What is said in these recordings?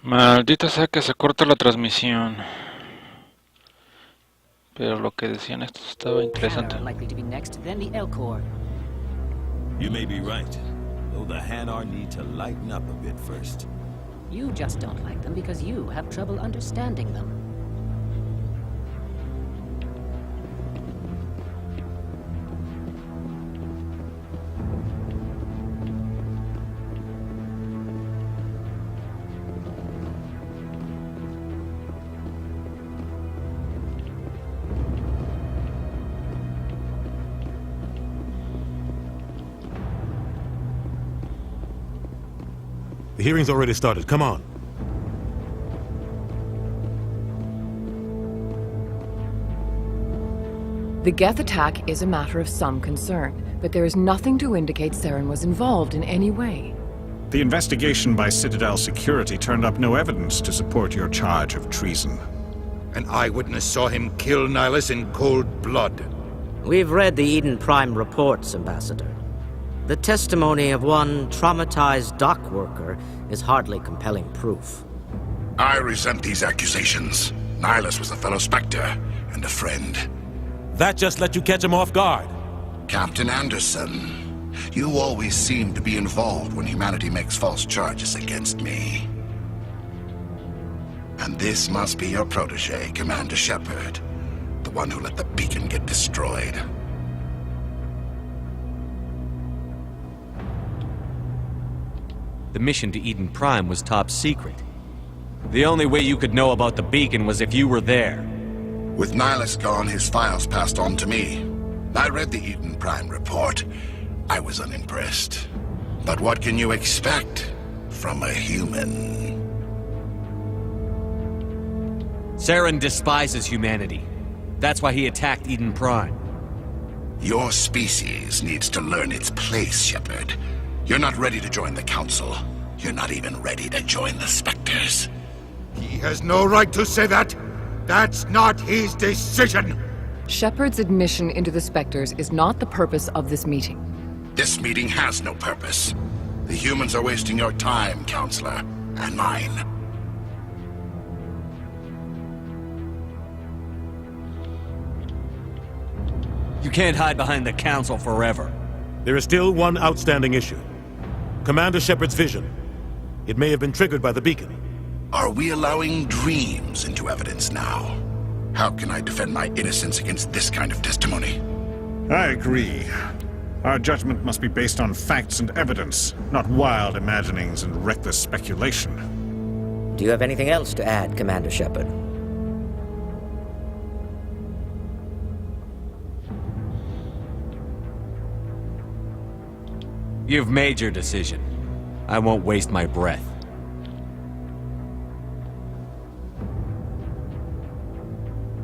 Maldita sea que se corta la transmisión. Pero lo que decían estos estaba interesante. You may be right, though the Hanar need to lighten up a bit first. You just don't like them because you have trouble understanding them. The hearing's already started. Come on. The Geth attack is a matter of some concern, but there is nothing to indicate Saren was involved in any way. The investigation by Citadel Security turned up no evidence to support your charge of treason. An eyewitness saw him kill Nihilus in cold blood. We've read the Eden Prime reports, Ambassador. The testimony of one traumatized dock worker is hardly compelling proof. I resent these accusations. Nihilus was a fellow Spectre and a friend. That just let you catch him off guard. Captain Anderson, you always seem to be involved when humanity makes false charges against me. And this must be your protege, Commander Shepard, the one who let the beacon get destroyed. The mission to Eden Prime was top secret. The only way you could know about the beacon was if you were there. With Nihilus gone, his files passed on to me. I read the Eden Prime report. I was unimpressed. But what can you expect from a human? Saren despises humanity. That's why he attacked Eden Prime. Your species needs to learn its place, Shepard. You're not ready to join the Council. You're not even ready to join the Spectres. He has no right to say that. That's not his decision. Shepard's admission into the Spectres is not the purpose of this meeting. This meeting has no purpose. The humans are wasting your time, Counselor, and mine. You can't hide behind the Council forever. There is still one outstanding issue. Commander Shepard's vision. It may have been triggered by the beacon. Are we allowing dreams into evidence now? How can I defend my innocence against this kind of testimony? I agree. Our judgment must be based on facts and evidence, not wild imaginings and reckless speculation. Do you have anything else to add, Commander Shepard? You've made your decision. I won't waste my breath.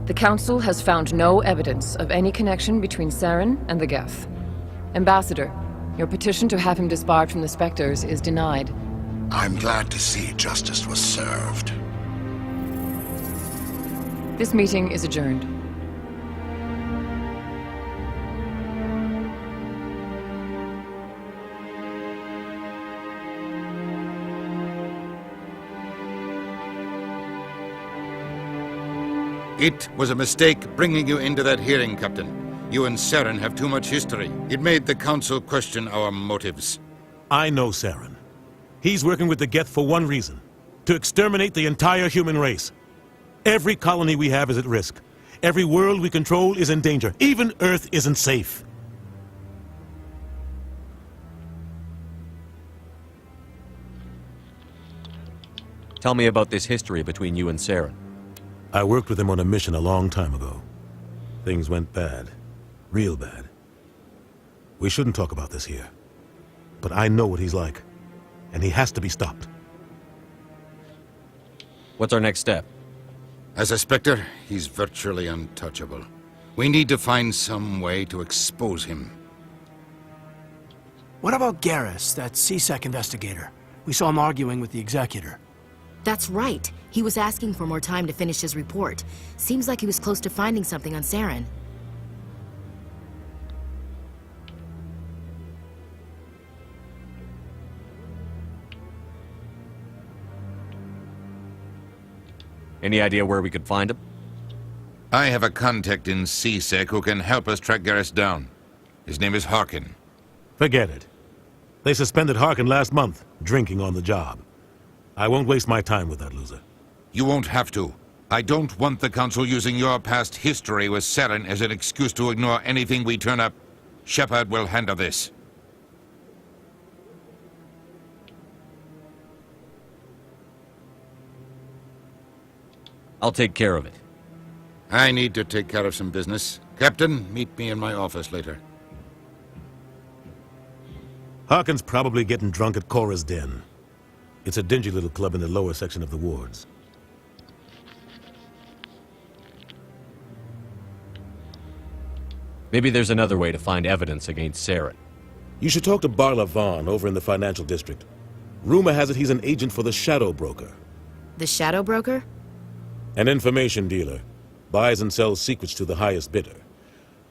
The Council has found no evidence of any connection between Saren and the Geth. Ambassador, your petition to have him disbarred from the Spectres is denied. I'm glad to see justice was served. This meeting is adjourned. It was a mistake bringing you into that hearing, Captain. You and Saren have too much history. It made the Council question our motives. I know Saren. He's working with the Geth for one reason. To exterminate the entire human race. Every colony we have is at risk. Every world we control is in danger. Even Earth isn't safe. Tell me about this history between you and Saren. I worked with him on a mission a long time ago. Things went bad. Real bad. We shouldn't talk about this here. But I know what he's like. And he has to be stopped. What's our next step? As a Spectre, he's virtually untouchable. We need to find some way to expose him. What about Garrus, that CSEC investigator? We saw him arguing with the Executor. That's right. He was asking for more time to finish his report. Seems like he was close to finding something on Saren. Any idea where we could find him? I have a contact in CSEC who can help us track Garrus down. His name is Harkin. Forget it. They suspended Harkin last month, drinking on the job. I won't waste my time with that loser. You won't have to. I don't want the Council using your past history with Saren as an excuse to ignore anything we turn up. Shepard will handle this. I'll take care of it. I need to take care of some business. Captain, meet me in my office later. Harkin's probably getting drunk at Cora's Den. It's a dingy little club in the lower section of the wards. Maybe there's another way to find evidence against Saren. You should talk to Barla Vaughn over in the financial district. Rumor has it he's an agent for the Shadow Broker. The Shadow Broker? An information dealer. Buys and sells secrets to the highest bidder.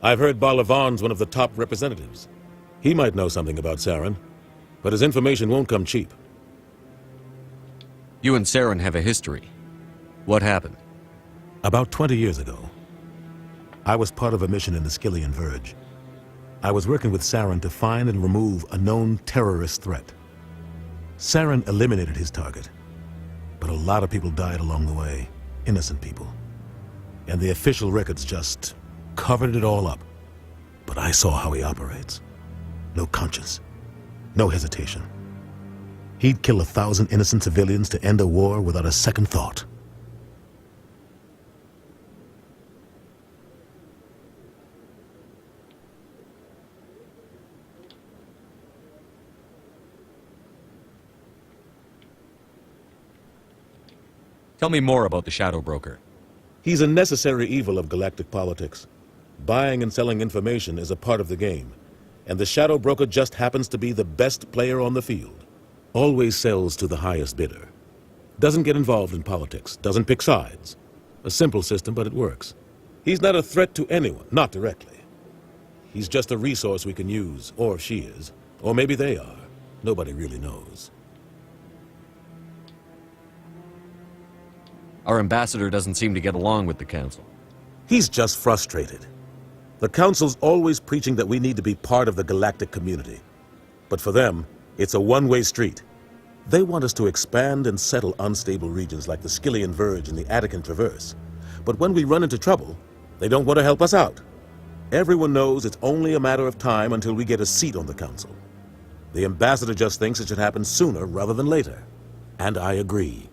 I've heard Barla Vaughn's one of the top representatives. He might know something about Saren, but his information won't come cheap. You and Saren have a history. What happened? About 20 years ago, I was part of a mission in the Skillian Verge. I was working with Saren to find and remove a known terrorist threat. Saren eliminated his target, but a lot of people died along the way, innocent people. And the official records just covered it all up. But I saw how he operates. No conscience, no hesitation. He'd kill 1,000 innocent civilians to end a war without a second thought. Tell me more about the Shadow Broker. He's a necessary evil of galactic politics. Buying and selling information is a part of the game, and the Shadow Broker just happens to be the best player on the field. Always sells to the highest bidder. Doesn't get involved in politics, doesn't pick sides. A simple system, but it works. He's not a threat to anyone, not directly. He's just a resource we can use, or she is. Or maybe they are. Nobody really knows. Our ambassador doesn't seem to get along with the Council. He's just frustrated. The Council's always preaching that we need to be part of the galactic community. But for them, it's a one-way street. They want us to expand and settle unstable regions like the Skillian Verge and the Attican Traverse. But when we run into trouble, they don't want to help us out. Everyone knows it's only a matter of time until we get a seat on the Council. The ambassador just thinks it should happen sooner rather than later. And I agree.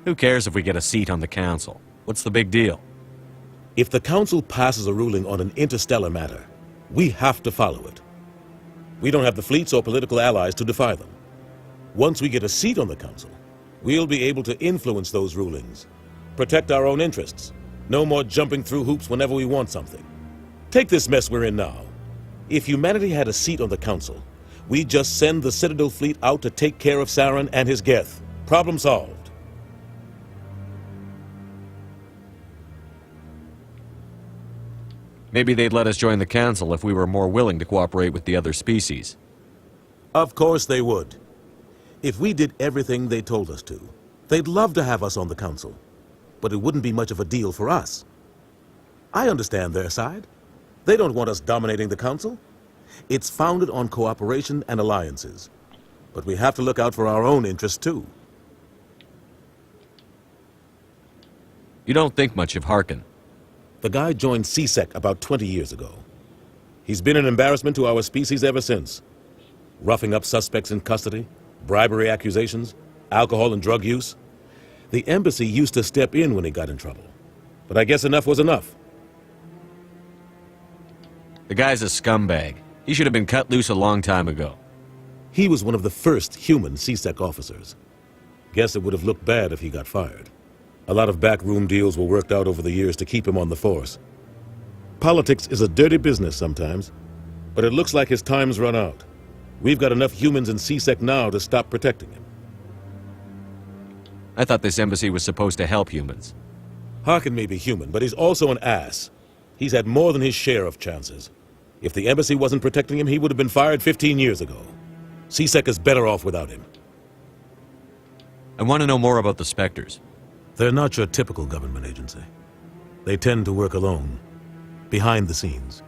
Who cares if we get a seat on the Council? What's the big deal? If the Council passes a ruling on an interstellar matter, we have to follow it. We don't have the fleets or political allies to defy them. Once we get a seat on the Council, we'll be able to influence those rulings, protect our own interests. No more jumping through hoops whenever we want something. Take this mess we're in now. If humanity had a seat on the Council, we'd just send the Citadel fleet out to take care of Saren and his Geth. Problem solved. Maybe they'd let us join the Council if we were more willing to cooperate with the other species. Of course they would. If we did everything they told us to, they'd love to have us on the Council. But it wouldn't be much of a deal for us. I understand their side. They don't want us dominating the Council. It's founded on cooperation and alliances. But we have to look out for our own interests too. You don't think much of Harkin. The guy joined CSEC about 20 years ago. He's been an embarrassment to our species ever since. Roughing up suspects in custody, bribery accusations, alcohol and drug use. The embassy used to step in when he got in trouble. But I guess enough was enough. The guy's a scumbag. He should have been cut loose a long time ago. He was one of the first human CSEC officers. Guess it would have looked bad if he got fired. A lot of backroom deals were worked out over the years to keep him on the force. Politics is a dirty business sometimes, but it looks like his time's run out. We've got enough humans in CSEC now to stop protecting him. I thought this embassy was supposed to help humans. Harkin may be human, but he's also an ass. He's had more than his share of chances. If the embassy wasn't protecting him, he would have been fired 15 years ago. CSEC is better off without him. I want to know more about the Spectres. They're not your typical government agency. They tend to work alone, behind the scenes.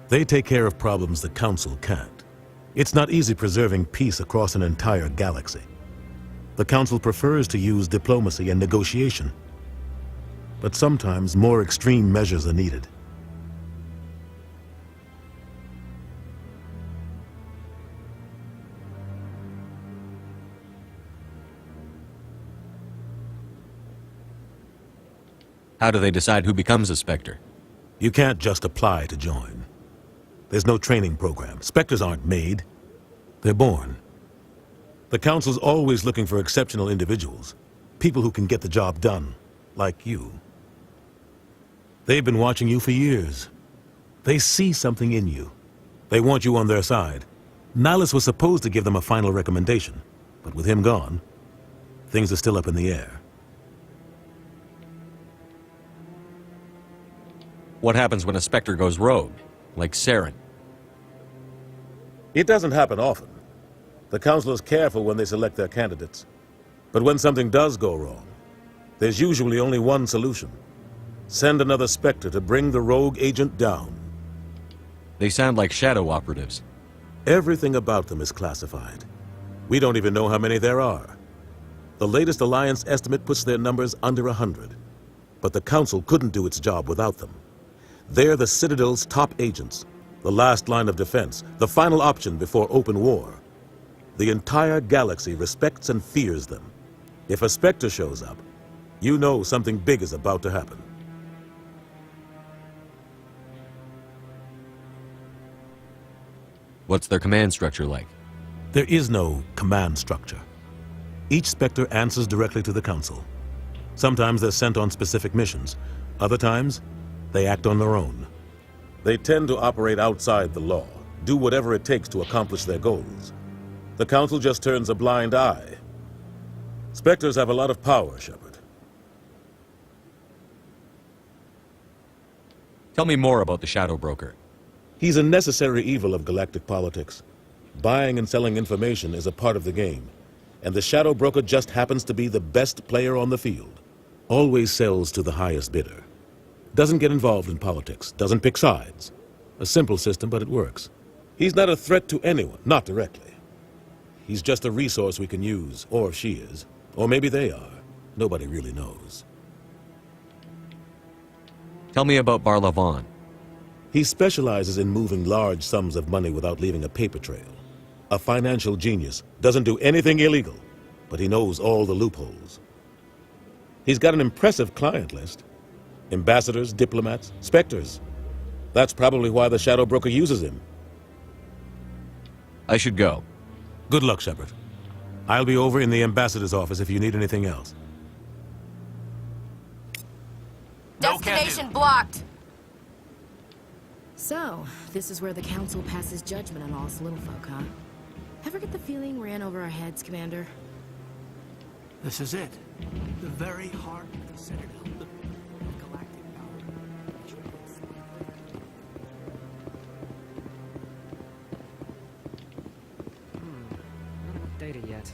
They take care of problems the Council can't. It's not easy preserving peace across an entire galaxy. The Council prefers to use diplomacy and negotiation. But sometimes more extreme measures are needed. How do they decide who becomes a Spectre? You can't just apply to join. There's no training program. Spectres aren't made. They're born. The Council's always looking for exceptional individuals. People who can get the job done, like you. They've been watching you for years. They see something in you. They want you on their side. Nihilus was supposed to give them a final recommendation, but with him gone, things are still up in the air. What happens when a Spectre goes rogue, like Saren? It doesn't happen often. The Council is careful when they select their candidates. But when something does go wrong, there's usually only one solution. Send another Spectre to bring the rogue agent down. They sound like shadow operatives. Everything about them is classified. We don't even know how many there are. The latest Alliance estimate puts their numbers under 100. But the Council couldn't do its job without them. They're the Citadel's top agents, the last line of defense, the final option before open war. The entire galaxy respects and fears them. If a Spectre shows up, you know something big is about to happen. What's their command structure like? There is no command structure. Each Spectre answers directly to the Council. Sometimes they're sent on specific missions. Other times, they act on their own. They tend to operate outside the law, do whatever it takes to accomplish their goals. The Council just turns a blind eye. Spectres have a lot of power, Shepard. Tell me more about the Shadow Broker. He's a necessary evil of galactic politics. Buying and selling information is a part of the game, and the Shadow Broker just happens to be the best player on the field. Always sells to the highest bidder. Doesn't get involved in politics, doesn't pick sides. A simple system, but it works. He's not a threat to anyone, not directly. He's just a resource we can use, or she is. Or maybe they are. Nobody really knows. Tell me about Barlavon. He specializes in moving large sums of money without leaving a paper trail. A financial genius, doesn't do anything illegal, but he knows all the loopholes. He's got an impressive client list. Ambassadors, diplomats, Spectres. That's probably why the Shadow Broker uses him. I should go. Good luck, Shepard. I'll be over in the ambassador's office if you need anything else. Destination blocked! So, this is where the Council passes judgment on all us little folk, huh? Ever get the feeling ran over our heads, Commander? This is it. The very heart of the Citadel. Of galactic power. Not updated yet.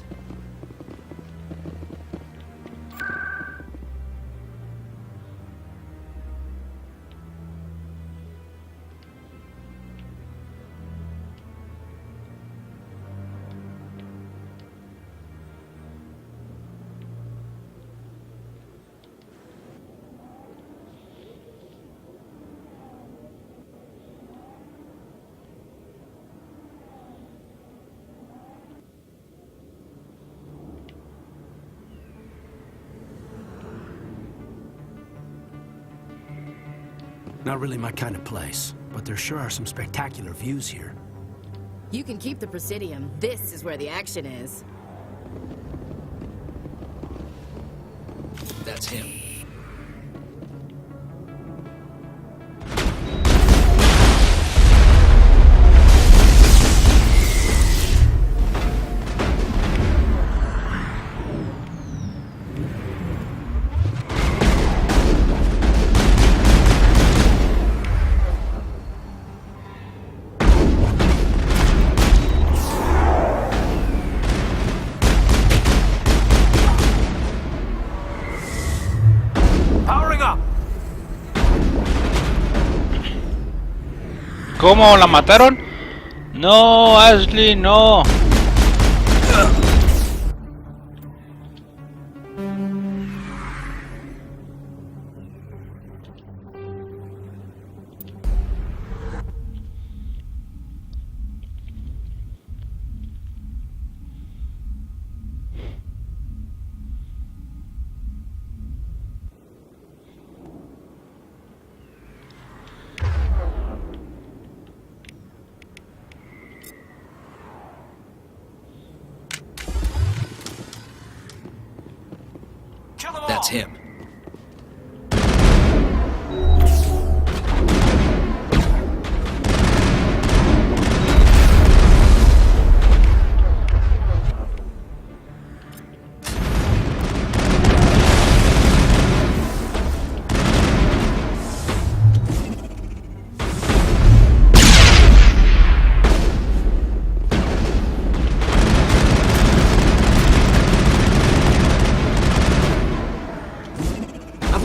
Not really my kind of place, but there sure are some spectacular views here. You can keep the Presidium. This is where the action is. That's him. ¿Cómo? ¿La mataron? No, Ashley, no. That's him.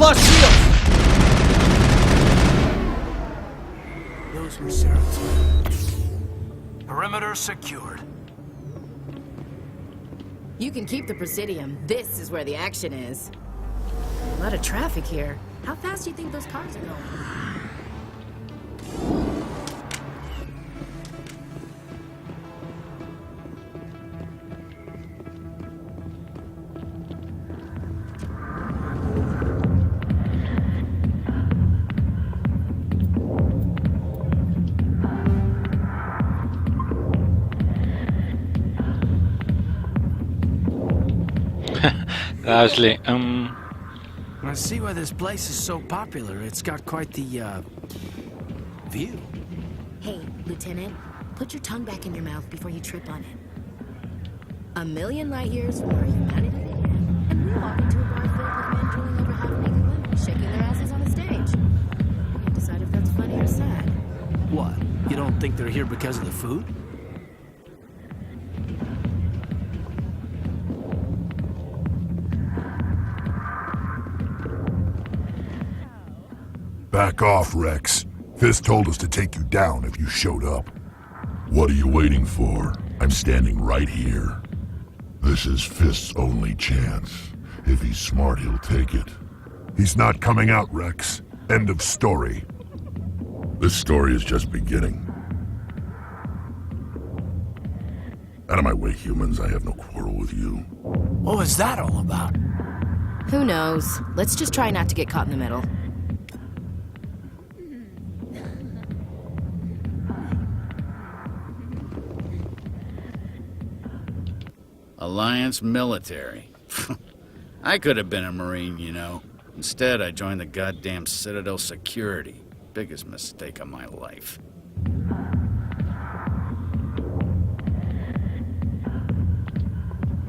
Lost shields! Those were Sarah's men. Perimeter secured. You can keep the Presidium. This is where the action is. A lot of traffic here. How fast do you think those cars are going? Ashley, I see why this place is so popular. It's got quite the, view. Hey, Lieutenant, put your tongue back in your mouth before you trip on it. A million light years from where humanity began, and we walk into a bar filled with men drooling over half-naked women, shaking their asses on a stage. You can decide if that's funny or sad. What? You don't think they're here because of the food? Back off, Rex. Fist told us to take you down if you showed up. What are you waiting for? I'm standing right here. This is Fist's only chance. If he's smart, he'll take it. He's not coming out, Rex. End of story. This story is just beginning. Out of my way, humans. I have no quarrel with you. What was that all about? Who knows? Let's just try not to get caught in the middle. Alliance military. I could have been a Marine, you know. Instead, I joined the goddamn Citadel security. Biggest mistake of my life.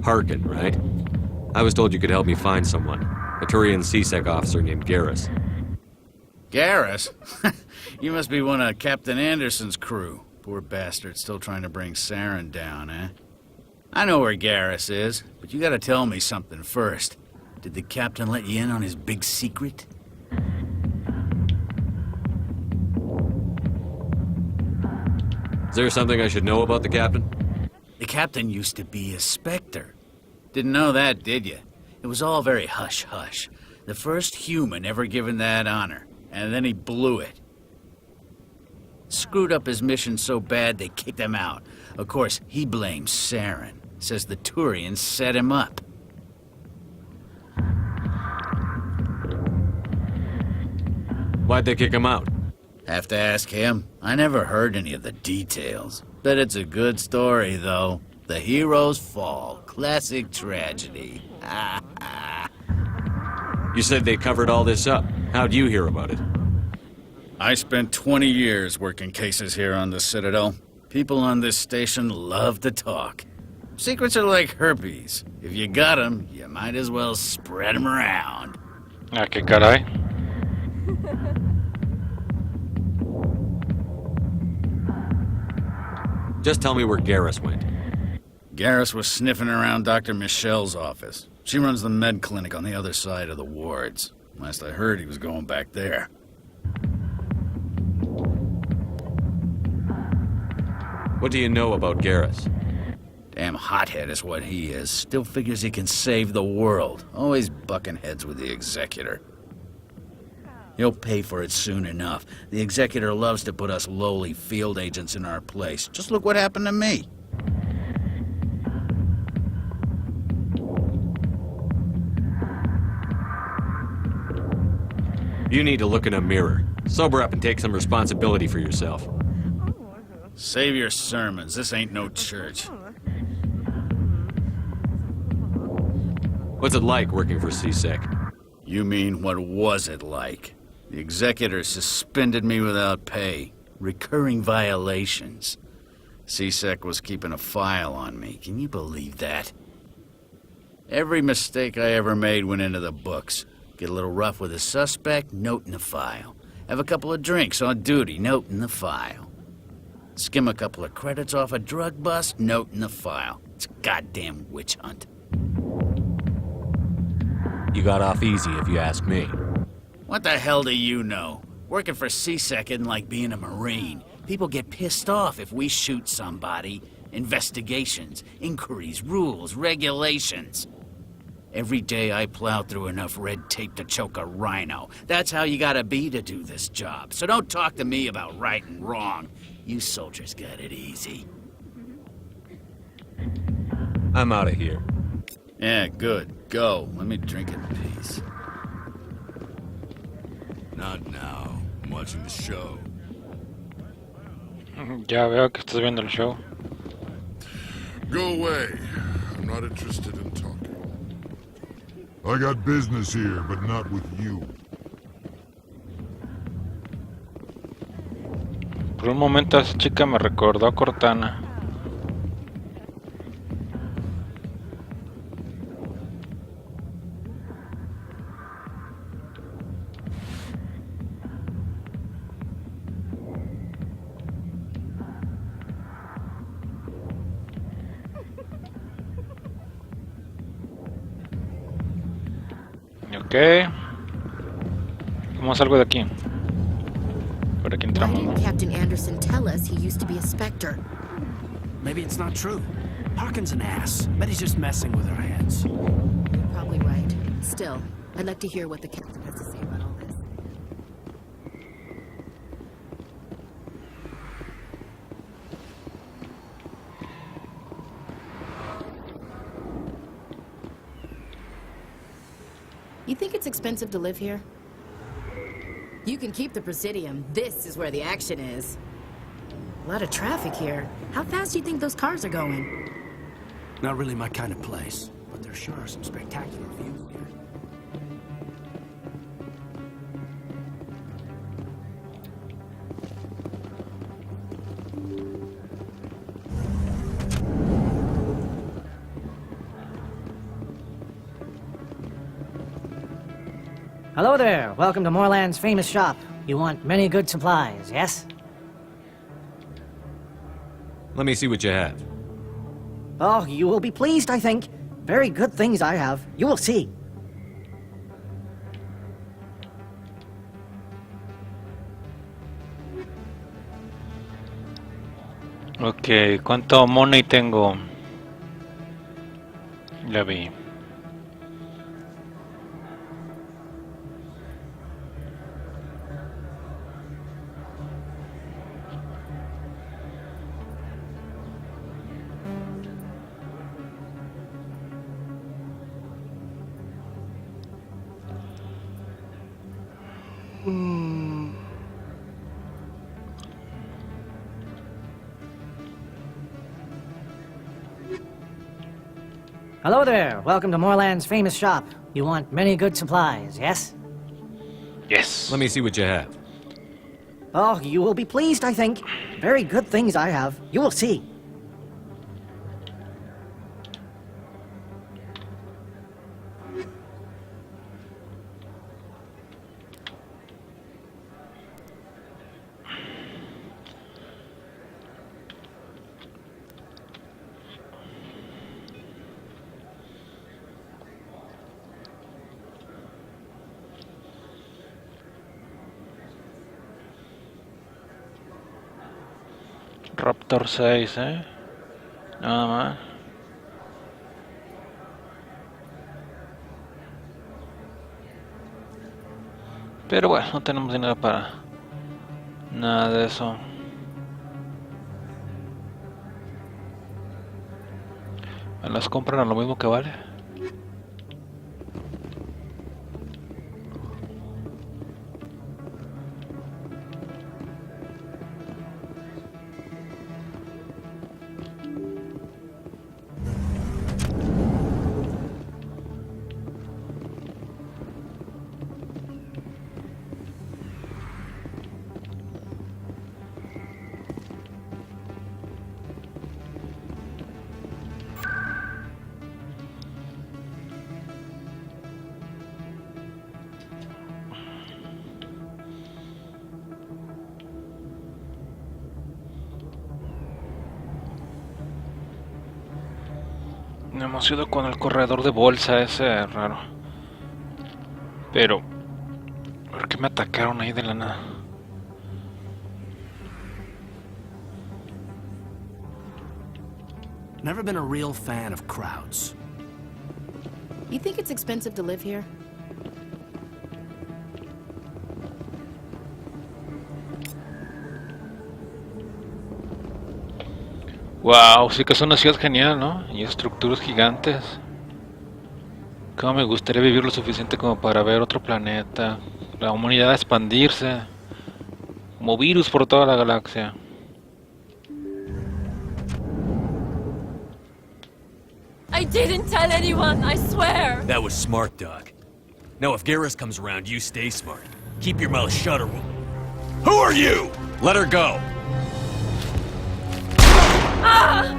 Harkin, right? I was told you could help me find someone. A Turian CSEC officer named Garrus. Garrus? You must be one of Captain Anderson's crew. Poor bastard still trying to bring Saren down, eh? I know where Garrus is, but you gotta tell me something first. Did the captain let you in on his big secret? Is there something I should know about the captain? The captain used to be a Spectre. Didn't know that, did you? It was all very hush-hush. The first human ever given that honor, and then he blew it. Screwed up his mission so bad they kicked him out. Of course, he blames Saren. Says the Turians set him up. Why'd they kick him out? Have to ask him. I never heard any of the details. Bet it's a good story, though. The hero's fall. Classic tragedy. You said they covered all this up. How'd you hear about it? I spent 20 years working cases here on the Citadel. People on this station love to talk. Secrets are like herpes. If you got them, you might as well spread them around. Ah, qué caray. Just tell me where Garrus went. Garrus was sniffing around Dr. Michelle's office. She runs the med clinic on the other side of the wards. Last I heard, he was going back there. What do you know about Garrus? Damn hothead is what he is. Still figures he can save the world. Always bucking heads with the Executor. He'll pay for it soon enough. The Executor loves to put us lowly field agents in our place. Just look what happened to me. You need to look in a mirror. Sober up and take some responsibility for yourself. Save your sermons. This ain't no church. What's it like working for CSEC? You mean, what was it like? The Executor suspended me without pay. Recurring violations. CSEC was keeping a file on me. Can you believe that? Every mistake I ever made went into the books. Get a little rough with a suspect, note in the file. Have a couple of drinks on duty, note in the file. Skim a couple of credits off a drug bust, note in the file. It's a goddamn witch hunt. You got off easy, if you ask me. What the hell do you know? Working for CSEC isn't like being a Marine. People get pissed off if we shoot somebody. Investigations, inquiries, rules, regulations. Every day I plow through enough red tape to choke a rhino. That's how you gotta be to do this job. So don't talk to me about right and wrong. You soldiers got it easy. I'm out of here. Yeah, good. Go. Let me drink in peace. Not now. I'm watching the show. Ya veo que estás viendo el show. Go away. I'm not interested in talking. I got business here, but not with you. Por un momento esa chica me recordó a Cortana. Ok. ¿Cómo salgo de aquí? Por aquí Why entramos, didn't ¿no? Captain Anderson tell us he used to be a Spectre? Maybe it's not true. Harkin's an ass. Bet he's just messing with our heads. You're probably right. Still, I'd like to hear what the captain has to say about all this. You think it's expensive to live here? You can keep the Presidium. This is where the action is. A lot of traffic here. How fast do you think those cars are going? Not really my kind of place, but there sure are some spectacular views here. Hello there. Welcome to Moorland's famous shop. You want many good supplies, yes? Let me see what you have. Oh, you will be pleased, I think. Very good things I have. You will see. Ok, ¿cuánto money tengo? Ya vi. Hello there. Welcome to Moorland's famous shop. You want many good supplies, yes? Yes. Let me see what you have. Oh, you will be pleased, I think. Very good things I have. You will see. Raptor 6, Nada más. Pero bueno, no tenemos dinero para nada de eso. ¿Me las compran a lo mismo que vale? Me hemos ido con el corredor de bolsa ese raro. Pero ¿por qué me atacaron ahí de la nada? Never been a real fan of crowds. You think it's expensive to live here? Wow, sí que es una ciudad genial, ¿no? Y estructuras gigantes. Cómo me gustaría vivir lo suficiente como para ver otro planeta, la humanidad expandirse, como virus por toda la galaxia. I didn't tell anyone, I swear! That was smart, Doc. Now if Garrus comes around, you stay smart. Keep your mouth shut or we'll... Who are you? Let her go! Ah!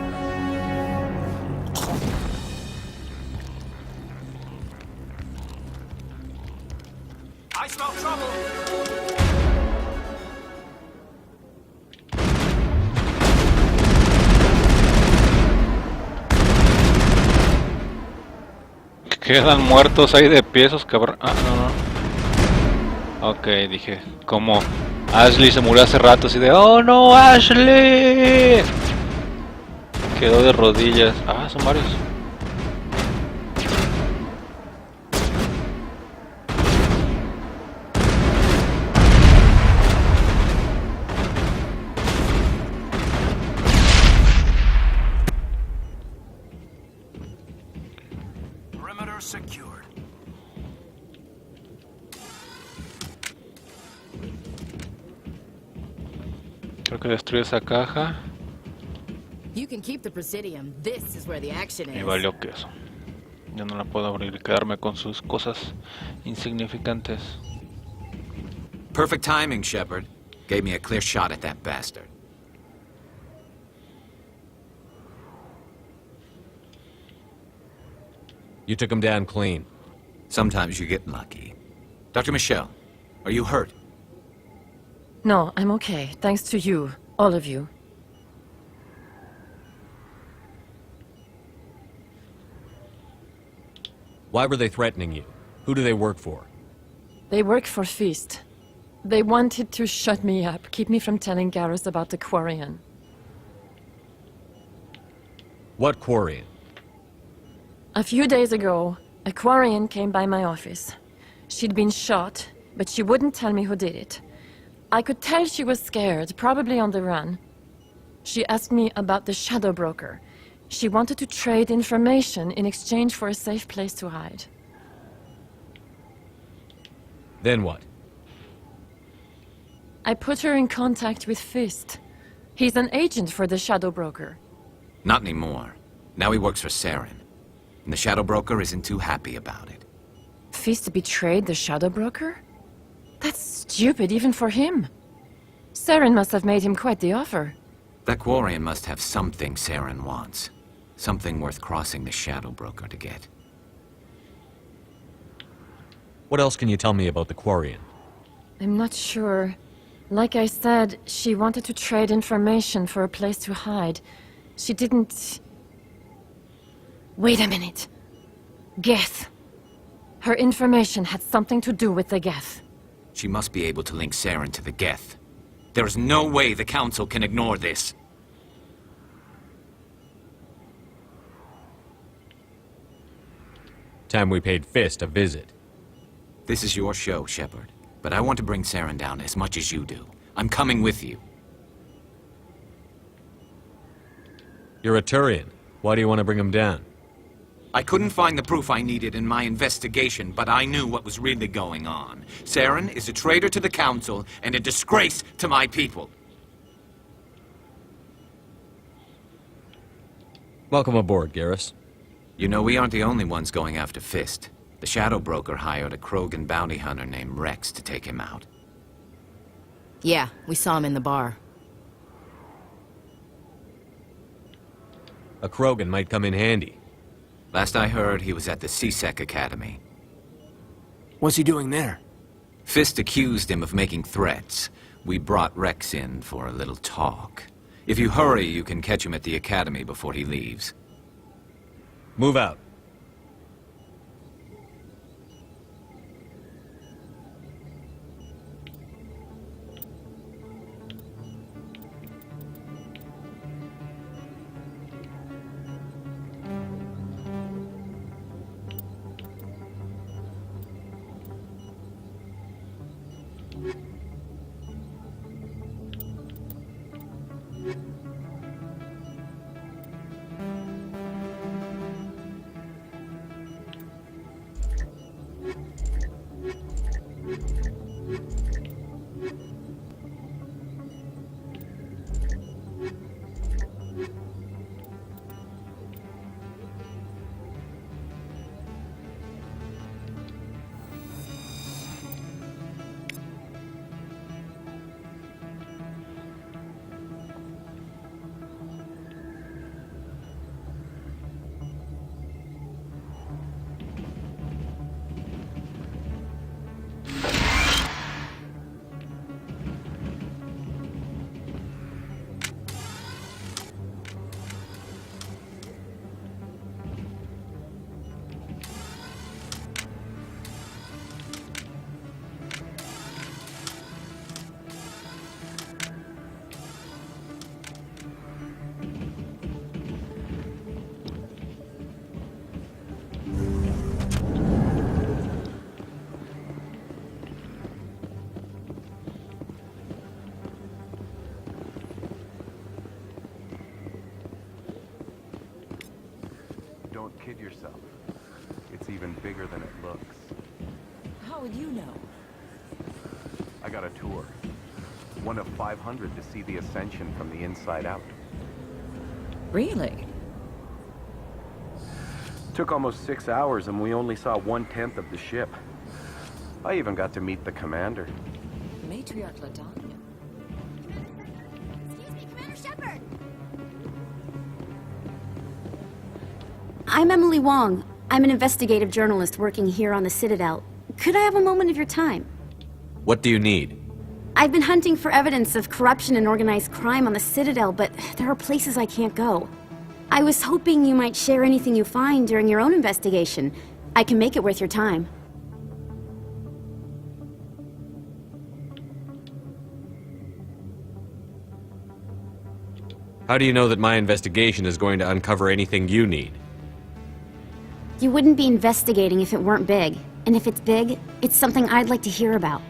I smell trouble! Quedan muertos ahí de pie esos cabrón. Ah, no. Ok, dije, como Ashley se murió hace rato, así de ¡oh no, Ashley! Quedó de rodillas. Ah, son varios. Perimeter secured. Creo que destruye esa caja. You can keep the Presidium. This is where the action Y is. valió queso. Ya no la puedo abrir y quedarme con sus cosas insignificantes. Perfect timing, Shepard. Gave me a clear shot at that bastard. You took him down clean. Sometimes you get lucky. Dr. Michelle, are you hurt? No, I'm okay, thanks to you, all of you. Why were they threatening you? Who do they work for? They work for Feast. They wanted to shut me up, keep me from telling Garrus about the Quarian. What Quarian? A few days ago, a Quarian came by my office. She'd been shot, but she wouldn't tell me who did it. I could tell she was scared, probably on the run. She asked me about the Shadow Broker. She wanted to trade information in exchange for a safe place to hide. Then what? I put her in contact with Fist. He's an agent for the Shadow Broker. Not anymore. Now he works for Saren. And the Shadow Broker isn't too happy about it. Fist betrayed the Shadow Broker? That's stupid even for him. Saren must have made him quite the offer. That Quarian must have something Saren wants. Something worth crossing the Shadow Broker to get. What else can you tell me about the Quarian? I'm not sure. Like I said, she wanted to trade information for a place to hide. She didn't... Wait a minute. Geth. Her information had something to do with the Geth. She must be able to link Saren to the Geth. There is no way the Council can ignore this. Time we paid Fist a visit. This is your show, Shepard. But I want to bring Saren down as much as you do. I'm coming with you. You're a Turian. Why do you want to bring him down? I couldn't find the proof I needed in my investigation, but I knew what was really going on. Saren is a traitor to the Council and a disgrace to my people. Welcome aboard, Garrus. You know, we aren't the only ones going after Fist. The Shadow Broker hired a Krogan bounty hunter named Rex to take him out. Yeah, we saw him in the bar. A Krogan might come in handy. Last I heard, he was at the CSEC Academy. What's he doing there? Fist accused him of making threats. We brought Rex in for a little talk. If you hurry, you can catch him at the Academy before he leaves. Move out. Don't kid yourself. It's even bigger than it looks. How would you know? I got a tour. One of 500 to see the Ascension from the inside out. Really? Took almost 6 hours and we only saw 1/10 of the ship. I even got to meet the commander. Matriarch Latino. I'm Emily Wong. I'm an investigative journalist working here on the Citadel. Could I have a moment of your time? What do you need? I've been hunting for evidence of corruption and organized crime on the Citadel, but there are places I can't go. I was hoping you might share anything you find during your own investigation. I can make it worth your time. How do you know that my investigation is going to uncover anything you need? You wouldn't be investigating if it weren't big. And if it's big, it's something I'd like to hear about.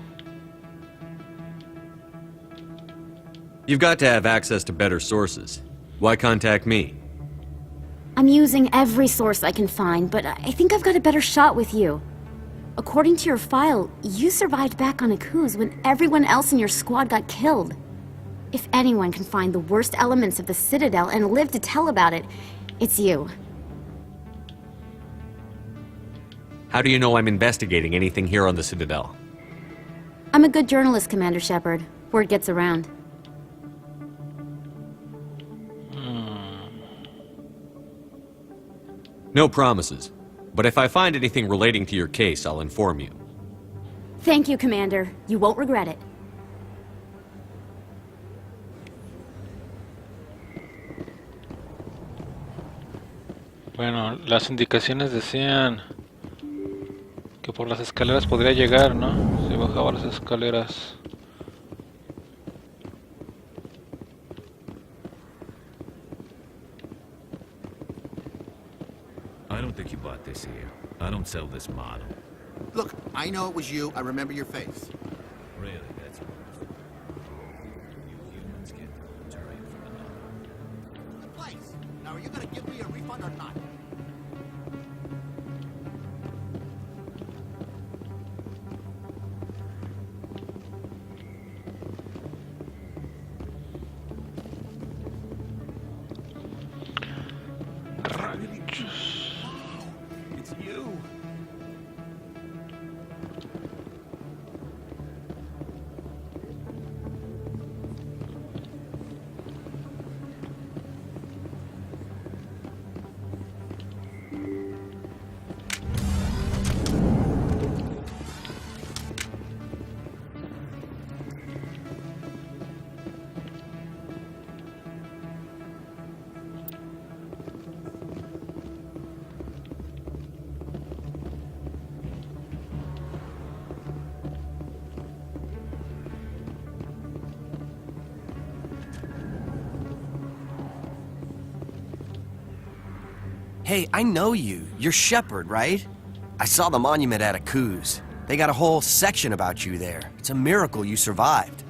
You've got to have access to better sources. Why contact me? I'm using every source I can find, but I think I've got a better shot with you. According to your file, you survived back on Akuz when everyone else in your squad got killed. If anyone can find the worst elements of the Citadel and live to tell about it, it's you. How do you know I'm investigating anything here on the Citadel? I'm a good journalist, Commander Shepard. Word gets around. No promises. But if I find anything relating to your case, I'll inform you. Thank you, Commander. You won't regret it. Bueno, las indicaciones decían que por las escaleras podría llegar, ¿no? Si bajaba las escaleras. I don't think you bought this here. I don't sell this model. Look, I know it was you. I remember your face. Really, that's wonderful. You humans get the terrain from the Place. Now, are you gonna give me a refund or not? It's you. Hey, I know you. You're Shepard, right? I saw the monument at Akuz. They got a whole section about you there. It's a miracle you survived.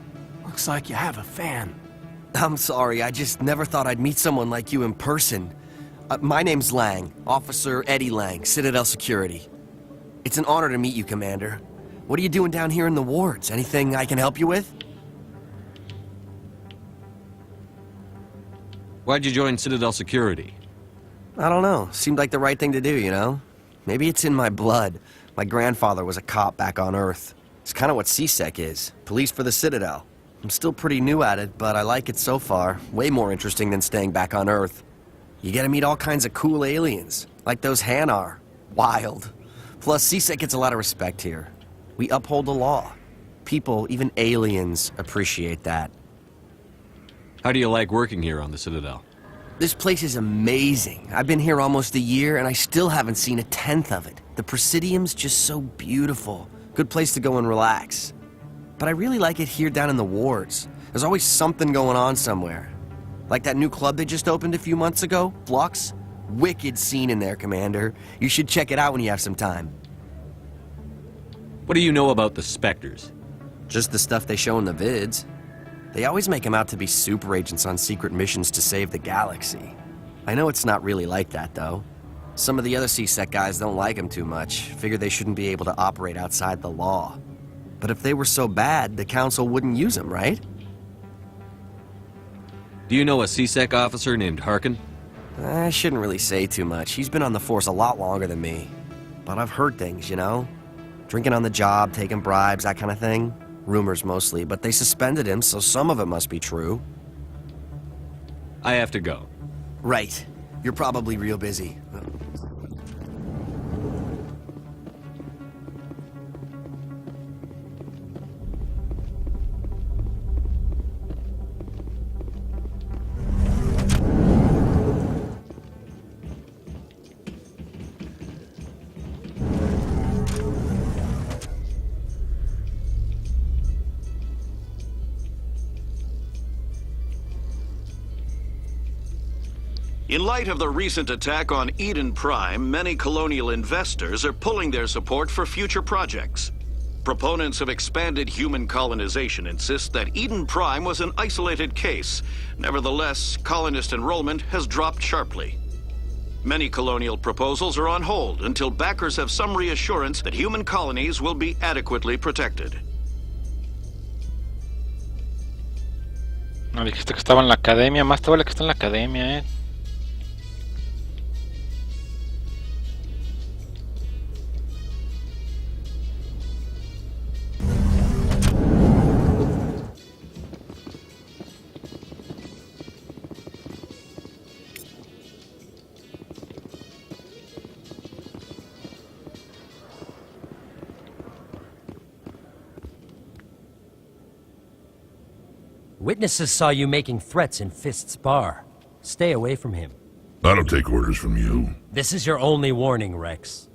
Looks like you have a fan. I'm sorry, I just never thought I'd meet someone like you in person. My name's Lang, Officer Eddie Lang, Citadel Security. It's an honor to meet you, Commander. What are you doing down here in the wards? Anything I can help you with? Why'd you join Citadel Security? I don't know. Seemed like the right thing to do, you know? Maybe it's in my blood. My grandfather was a cop back on Earth. It's kind of what CSEC is. Police for the Citadel. I'm still pretty new at it, but I like it so far. Way more interesting than staying back on Earth. You get to meet all kinds of cool aliens, like those Hanar. Wild. Plus, CSEC gets a lot of respect here. We uphold the law. People, even aliens, appreciate that. How do you like working here on the Citadel? This place is amazing. I've been here almost a year, and I still haven't seen a tenth of it. The Presidium's just so beautiful. Good place to go and relax. But I really like it here down in the wards. There's always something going on somewhere. Like that new club they just opened a few months ago, Flux. Wicked scene in there, Commander. You should check it out when you have some time. What do you know about the Spectres? Just the stuff they show in the vids. They always make them out to be super agents on secret missions to save the galaxy. I know it's not really like that, though. Some of the other CSEC guys don't like them too much, figure they shouldn't be able to operate outside the law. But if they were so bad, the Council wouldn't use them, right? Do you know a CSEC officer named Harkin? I shouldn't really say too much. He's been on the force a lot longer than me. But I've heard things, you know? Drinking on the job, taking bribes, that kind of thing. Rumors mostly, but they suspended him, so some of it must be true. I have to go. Right. You're probably real busy. In light of the recent attack on Eden Prime, many colonial investors are pulling their support for future projects. Proponents of expanded human colonization insist that Eden Prime was an isolated case. Nevertheless, colonist enrollment has dropped sharply. Many colonial proposals are on hold until backers have some reassurance that human colonies will be adequately protected. No, dijiste que estaba en la academia. Más te vale que está en la academia, eh. Witnesses saw you making threats in Fist's bar. Stay away from him. I don't take orders from you. This is your only warning, Rex.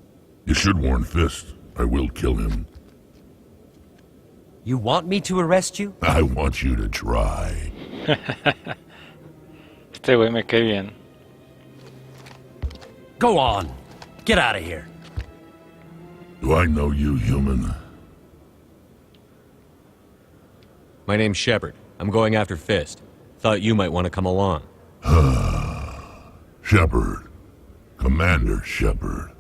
You should warn Fist. I will kill him. You want me to arrest you? I want you to try. Este güey me cae bien. Go on. Get out of here. Do I know you, human? My name's Shepard. I'm going after Fist. Thought you might want to come along. Shepard. Commander Shepard.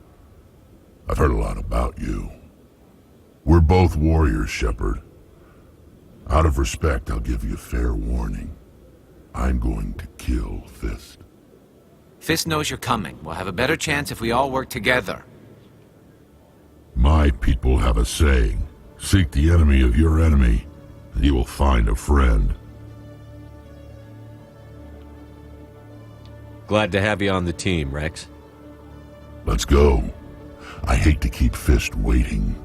I've heard a lot about you. We're both warriors, Shepard. Out of respect, I'll give you a fair warning. I'm going to kill Fist. Fist knows you're coming. We'll have a better chance if we all work together. My people have a saying. Seek the enemy of your enemy, and you will find a friend. Glad to have you on the team, Rex. Let's go. I hate to keep Fist waiting.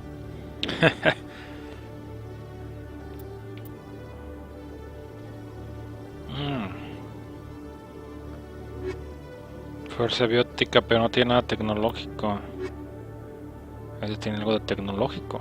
Fuerza biótica, pero no tiene nada tecnológico. Ese tiene algo de tecnológico.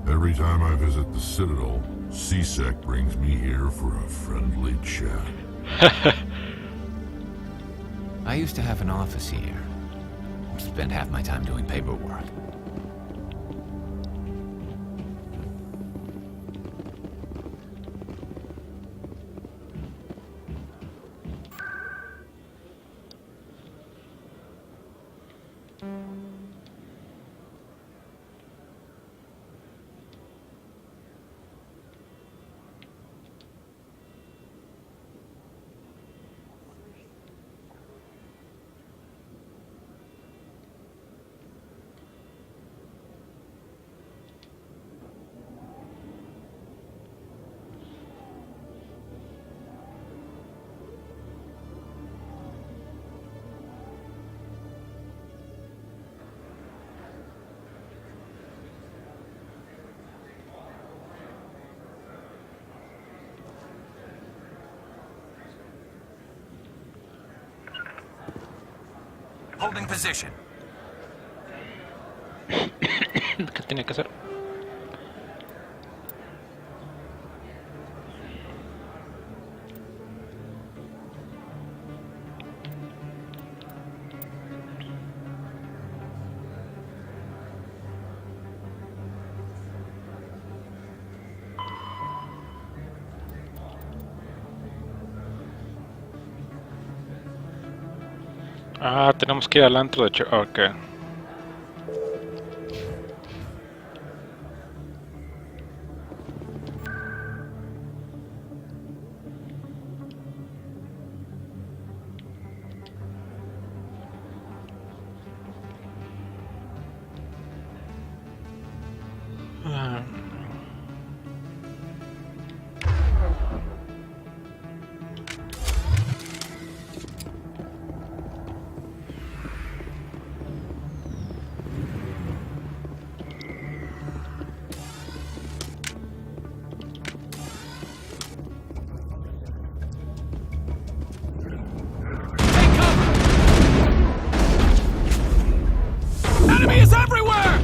Every time I visit the Citadel, C-Sec brings me here for a friendly chat. I used to have an office here. Spent half my time doing paperwork. Holding position. ¿Qué tenía que hacer? Ah, tenemos que ir al antro de hecho. Ok. Enemy is everywhere!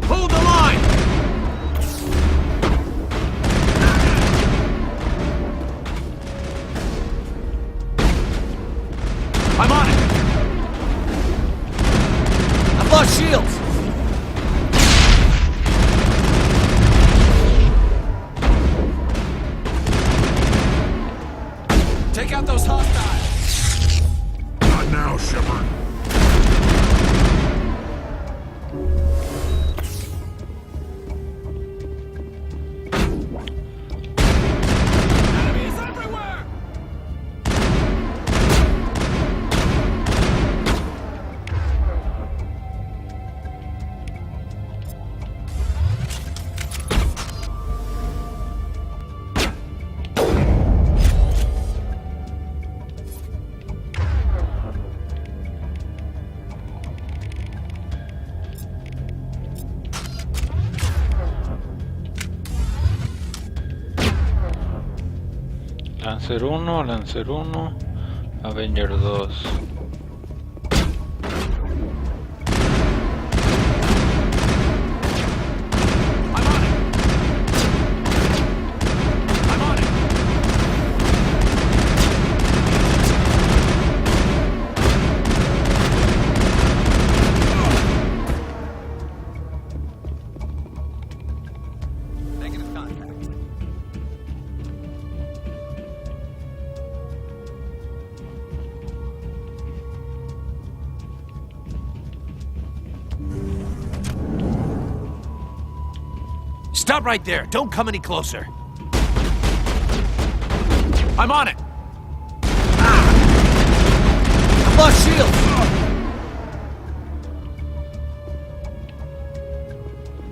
Hold the line! I'm on it! I've lost shields! Take out those hostiles! Not now, Shepard. Enemies everywhere! Lancer 1, Lancer 1, Avenger 2. Stop right there. Don't come any closer. I'm on it. I've lost shield.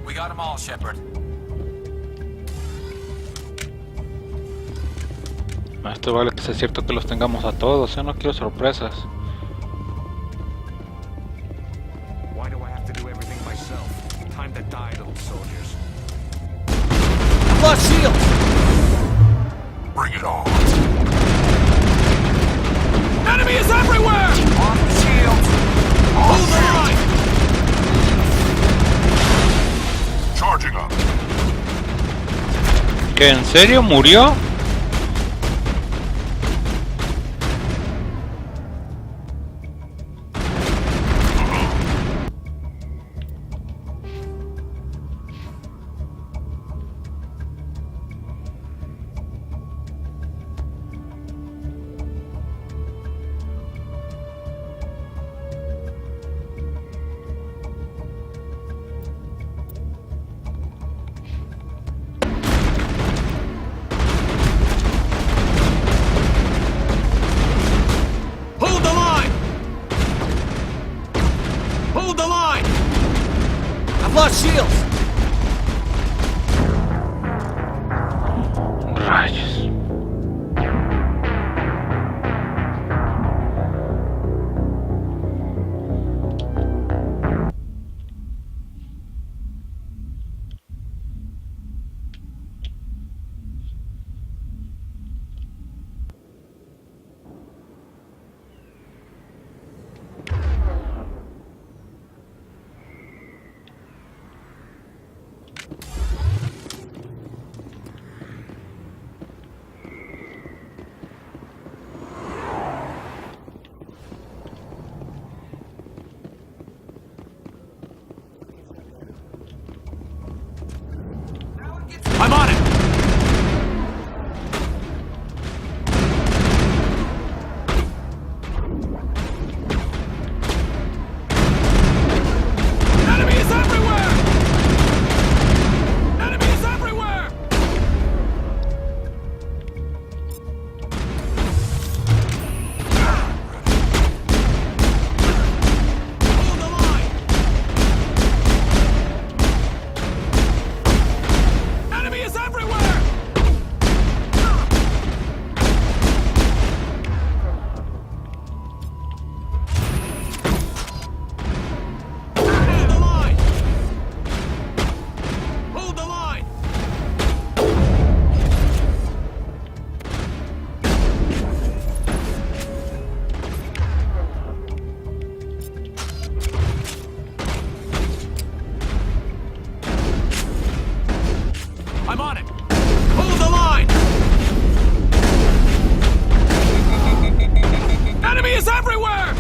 We got them all, Shepard. Esto vale que sea cierto que los tengamos a todos, no quiero sorpresas. Why do I have to do everything myself? Time to die, little soldiers. I've lost shield. Bring it on. Enemy is everywhere! Off the shields! Hold the line! Charging up. ¿Que en serio murió? Lost shields! Rayos. I'm on it! Enemy is everywhere! Enemy is everywhere! Hold the line! Enemy is everywhere! Hold the line! Hold the line! I'm on it! Hold the line! Enemy is everywhere!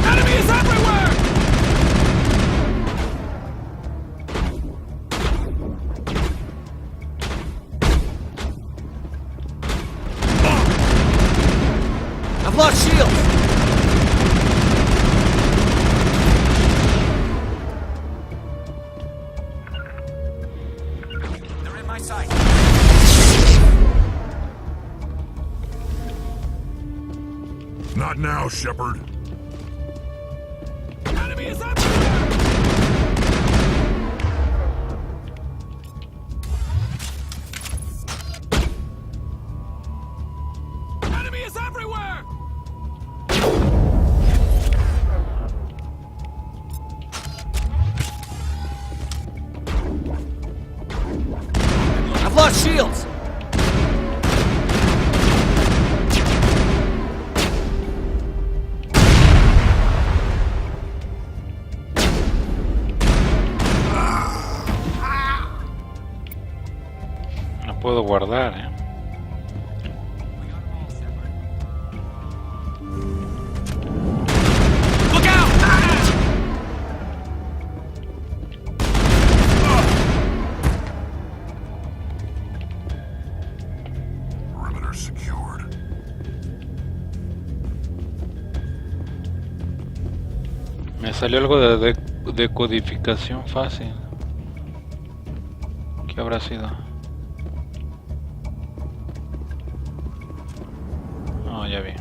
Enemy is everywhere! I've lost shield. They're in my sight. Not now, Shepard. Enemy is everywhere! shields! No puedo guardar, Look out! Perimeter secured. Me salió algo de decodificación fácil. ¿Qué habrá sido? Oh, ya vi.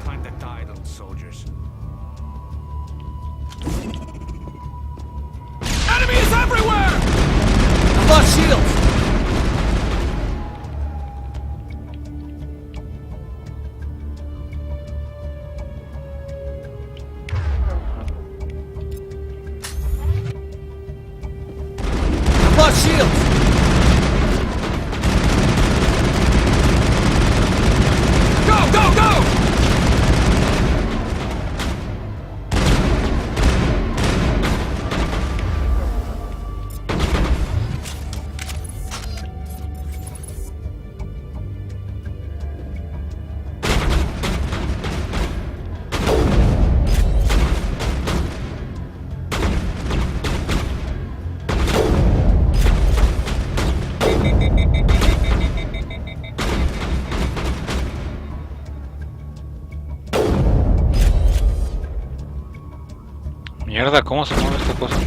Time to die, little soldiers. Enemies everywhere! I lost shields! I lost shields! Go, go, go! Mierda, ¿cómo se mueve esta cosa?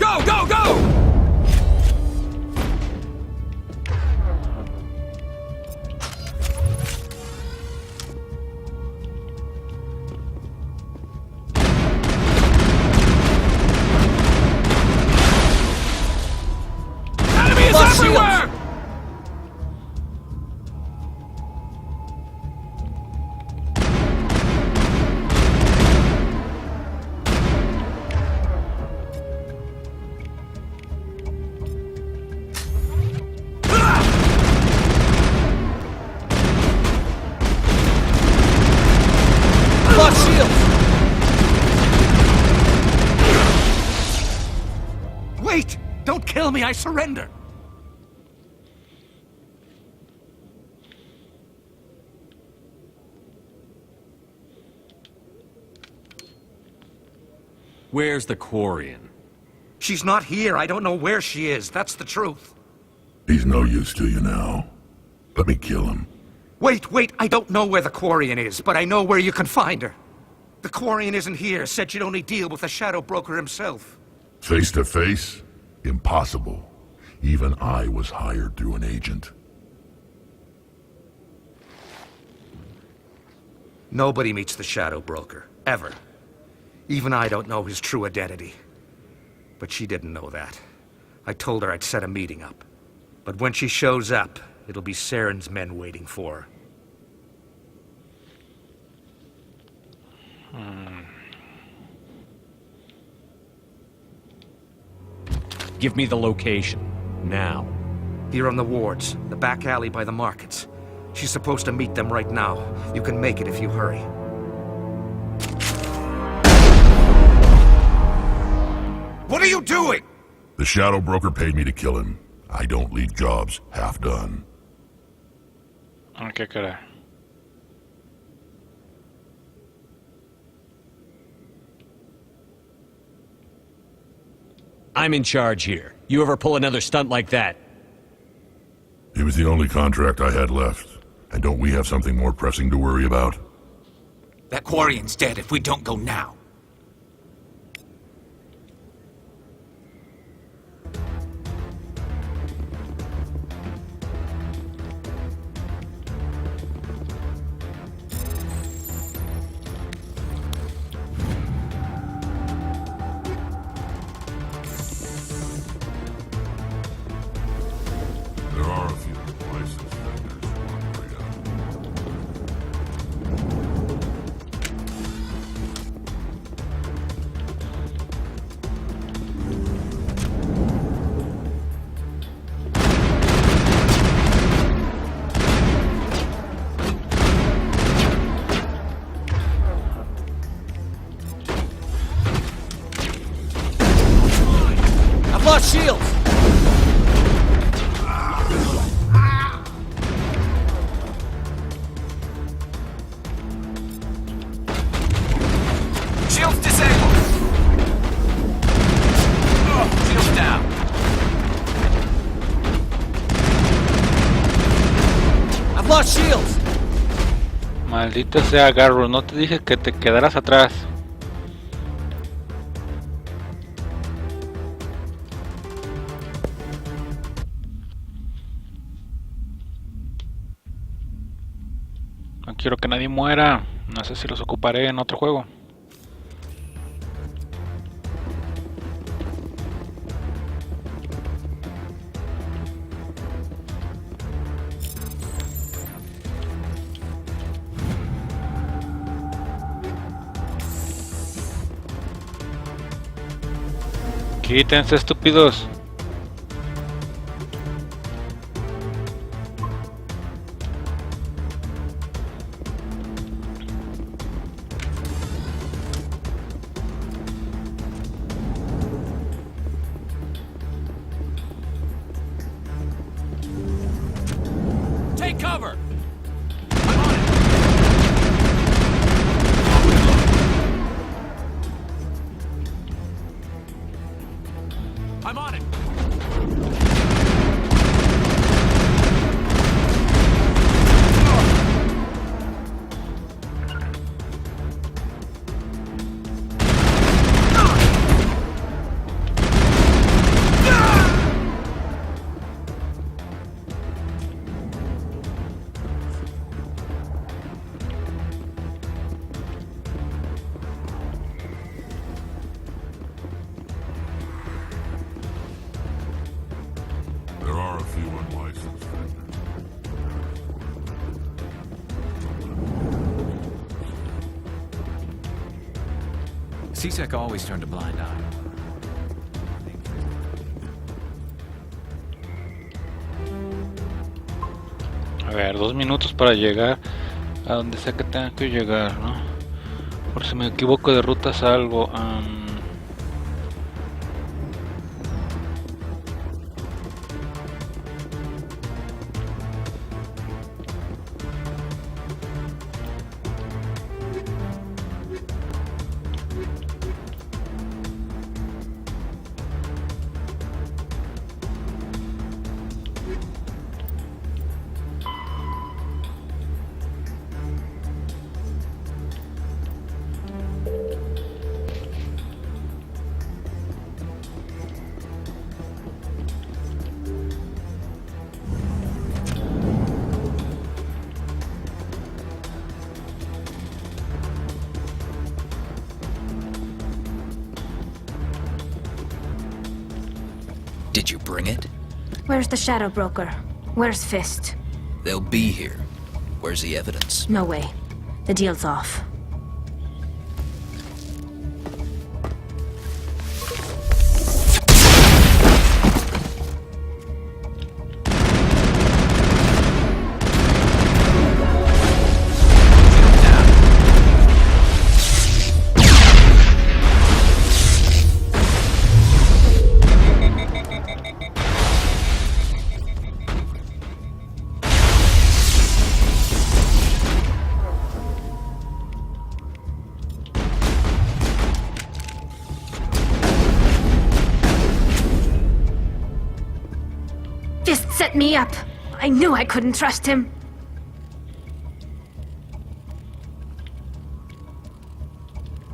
Go, go, go! Enemies everywhere! Lost shields! Wait! Don't kill me, I surrender! Where's the Quarian? She's not here. I don't know where she is. That's the truth. He's no use to you now. Let me kill him. Wait, wait. I don't know where the Quarian is, but I know where you can find her. The Quarian isn't here. Said she'd only deal with the Shadow Broker himself. Face to face? Impossible. Even I was hired through an agent. Nobody meets the Shadow Broker. Ever. Even I don't know his true identity. But she didn't know that. I told her I'd set a meeting up. But when she shows up, it'll be Saren's men waiting for her. Give me the location. Now. Here on the wards, the back alley by the markets. She's supposed to meet them right now. You can make it if you hurry. What are you doing? The Shadow Broker paid me to kill him. I don't leave jobs half done. ¿Qué cara? I'm in charge here. You ever pull another stunt like that? It was the only contract I had left. And don't we have something more pressing to worry about? That Quarian's dead if we don't go now. lost shields! Shields disabled! Shields down. I've lost shields! Maldita sea, Garro, no te dije que te quedaras atrás. No quiero que nadie muera. No sé si los ocuparé en otro juego. Quítense, estúpidos. Take cover! I'm on it! There are a few unlicensed vendors. C-Sec always turned a blind eye. A ver, 2 minutos para llegar a donde sea que tenga que llegar, ¿no? Por si me equivoco de ruta salgo. Did you bring it? Where's the Shadow Broker? Where's Fist? They'll be here. Where's the evidence? No way. The deal's off. Fist set me up. I knew I couldn't trust him.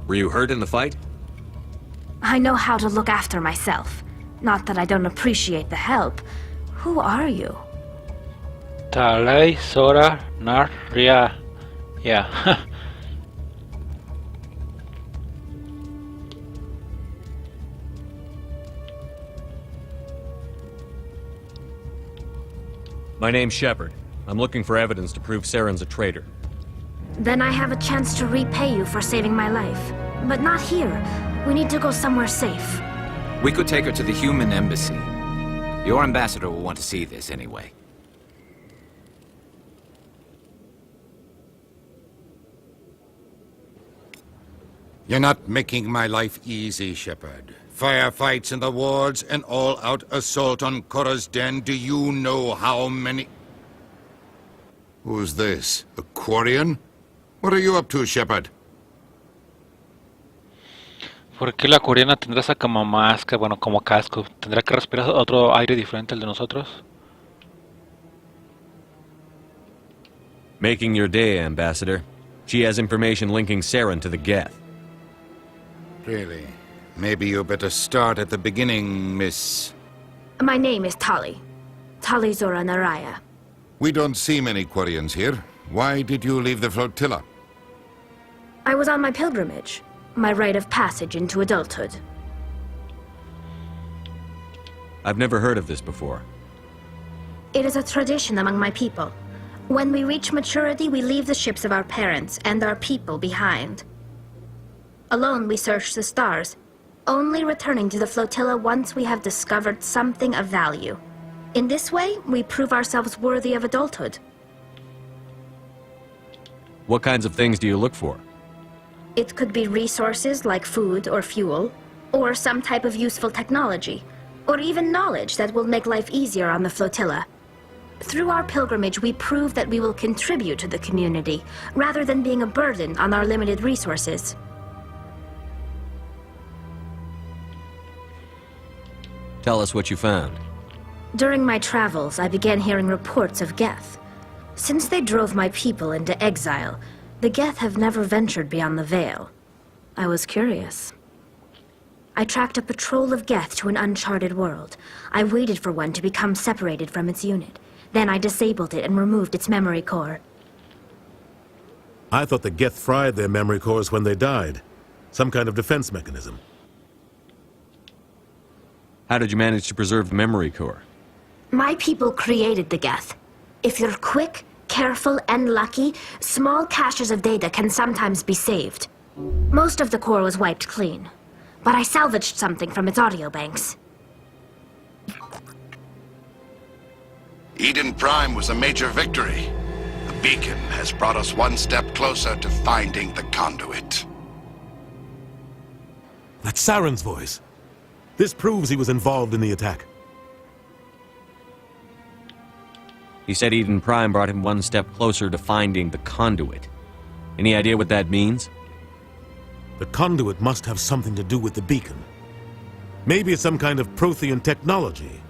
Were you hurt in the fight? I know how to look after myself. Not that I don't appreciate the help. Who are you? Talei Sora Nar Ria. Yeah. My name's Shepard. I'm looking for evidence to prove Saren's a traitor. Then I have a chance to repay you for saving my life. But not here. We need to go somewhere safe. We could take her to the human embassy. Your ambassador will want to see this anyway. You're not making my life easy, Shepard. Firefights in the wards, an all-out assault on Korra's den. Do you know how many... Who's this? A Quarian? What are you up to, Shepard? ¿Por qué la coreana tendrá esa como máscara, bueno, como casco? ¿Tendrá que respirar otro aire diferente al de nosotros? Making your day, Ambassador. She has information linking Saren to the Geth. Really? Maybe you better start at the beginning, Miss... My name is Tali. Tali Zora Naraya. We don't see many Quarians here. Why did you leave the flotilla? I was on my pilgrimage. My rite of passage into adulthood. I've never heard of this before. It is a tradition among my people. When we reach maturity, we leave the ships of our parents and our people behind. Alone, we search the stars, only returning to the flotilla once we have discovered something of value. In this way, we prove ourselves worthy of adulthood. What kinds of things do you look for? It could be resources like food or fuel, or some type of useful technology, or even knowledge that will make life easier on the flotilla. Through our pilgrimage, we prove that we will contribute to the community, rather than being a burden on our limited resources. Tell us what you found. During my travels, I began hearing reports of Geth. Since they drove my people into exile, the Geth have never ventured beyond the Veil. I was curious. I tracked a patrol of Geth to an uncharted world. I waited for one to become separated from its unit. Then I disabled it and removed its memory core. I thought the Geth fried their memory cores when they died. Some kind of defense mechanism. How did you manage to preserve the memory core? My people created the Geth. If you're quick, careful, and lucky, small caches of data can sometimes be saved. Most of the core was wiped clean, but I salvaged something from its audio banks. Eden Prime was a major victory. The beacon has brought us one step closer to finding the conduit. That's Saren's voice. This proves he was involved in the attack. He said Eden Prime brought him one step closer to finding the conduit. Any idea what that means? The conduit must have something to do with the beacon. Maybe it's some kind of Prothean technology.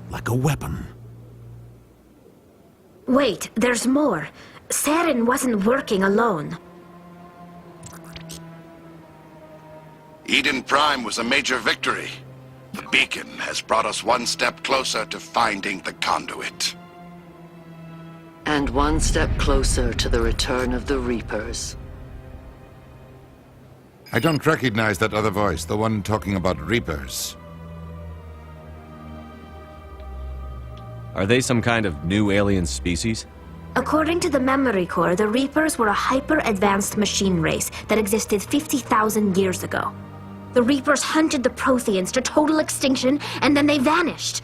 Like a weapon. Wait, there's more. Saren wasn't working alone. Eden Prime was a major victory. The beacon has brought us one step closer to finding the conduit. And one step closer to the return of the Reapers. I don't recognize that other voice, the one talking about Reapers. Are they some kind of new alien species? According to the memory core, the Reapers were a hyper-advanced machine race that existed 50,000 years ago. The Reapers hunted the Protheans to total extinction, and then they vanished.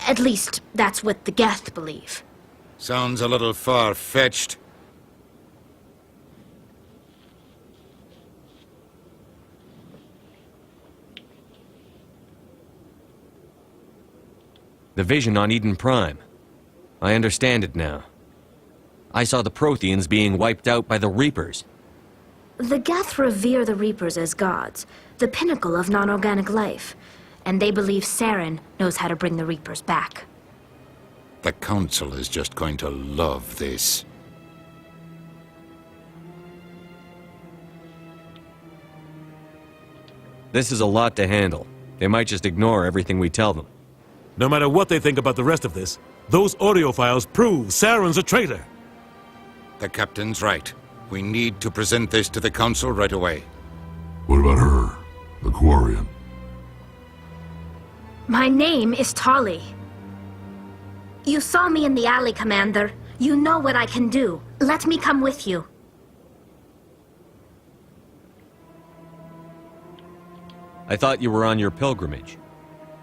At least, that's what the Geth believe. Sounds a little far-fetched. The vision on Eden Prime. I understand it now. I saw the Protheans being wiped out by the Reapers. The Geth revere the Reapers as gods, the pinnacle of non-organic life, and they believe Saren knows how to bring the Reapers back. The Council is just going to love this. This is a lot to handle. They might just ignore everything we tell them. No matter what they think about the rest of this, those audio files prove Saren's a traitor. The Captain's right. We need to present this to the Council right away. What about her? The Quarian? My name is Tali. You saw me in the alley, Commander. You know what I can do. Let me come with you. I thought you were on your pilgrimage.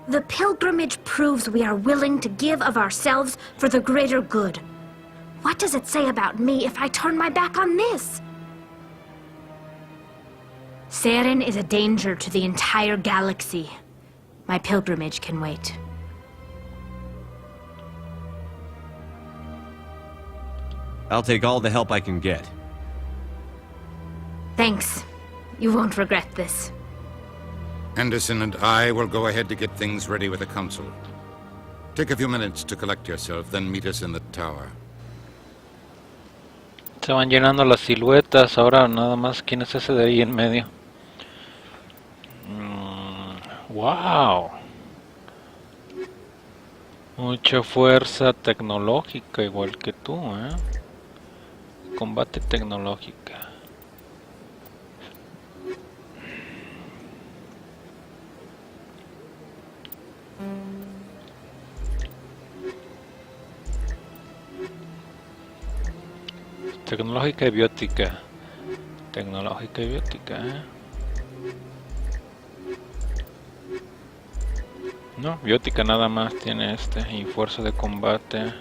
The pilgrimage proves we are willing to give of ourselves for the greater good. What does it say about me if I turn my back on this? Saren is a danger to the entire galaxy. My pilgrimage can wait. I'll take all the help I can get. Thanks. You won't regret this. Anderson and I will go ahead to get things ready with the council. Take a few minutes to collect yourself, then meet us in the tower. Se van llenando las siluetas. Ahora nada más. ¿Quién es ese de ahí en medio? Wow. Mucha fuerza tecnológica, igual que tú, ¿eh? Combate tecnológica. Tecnológica y biótica. Tecnológica y biótica, ¿eh? No, biótica nada más tiene este. Y fuerza de combate.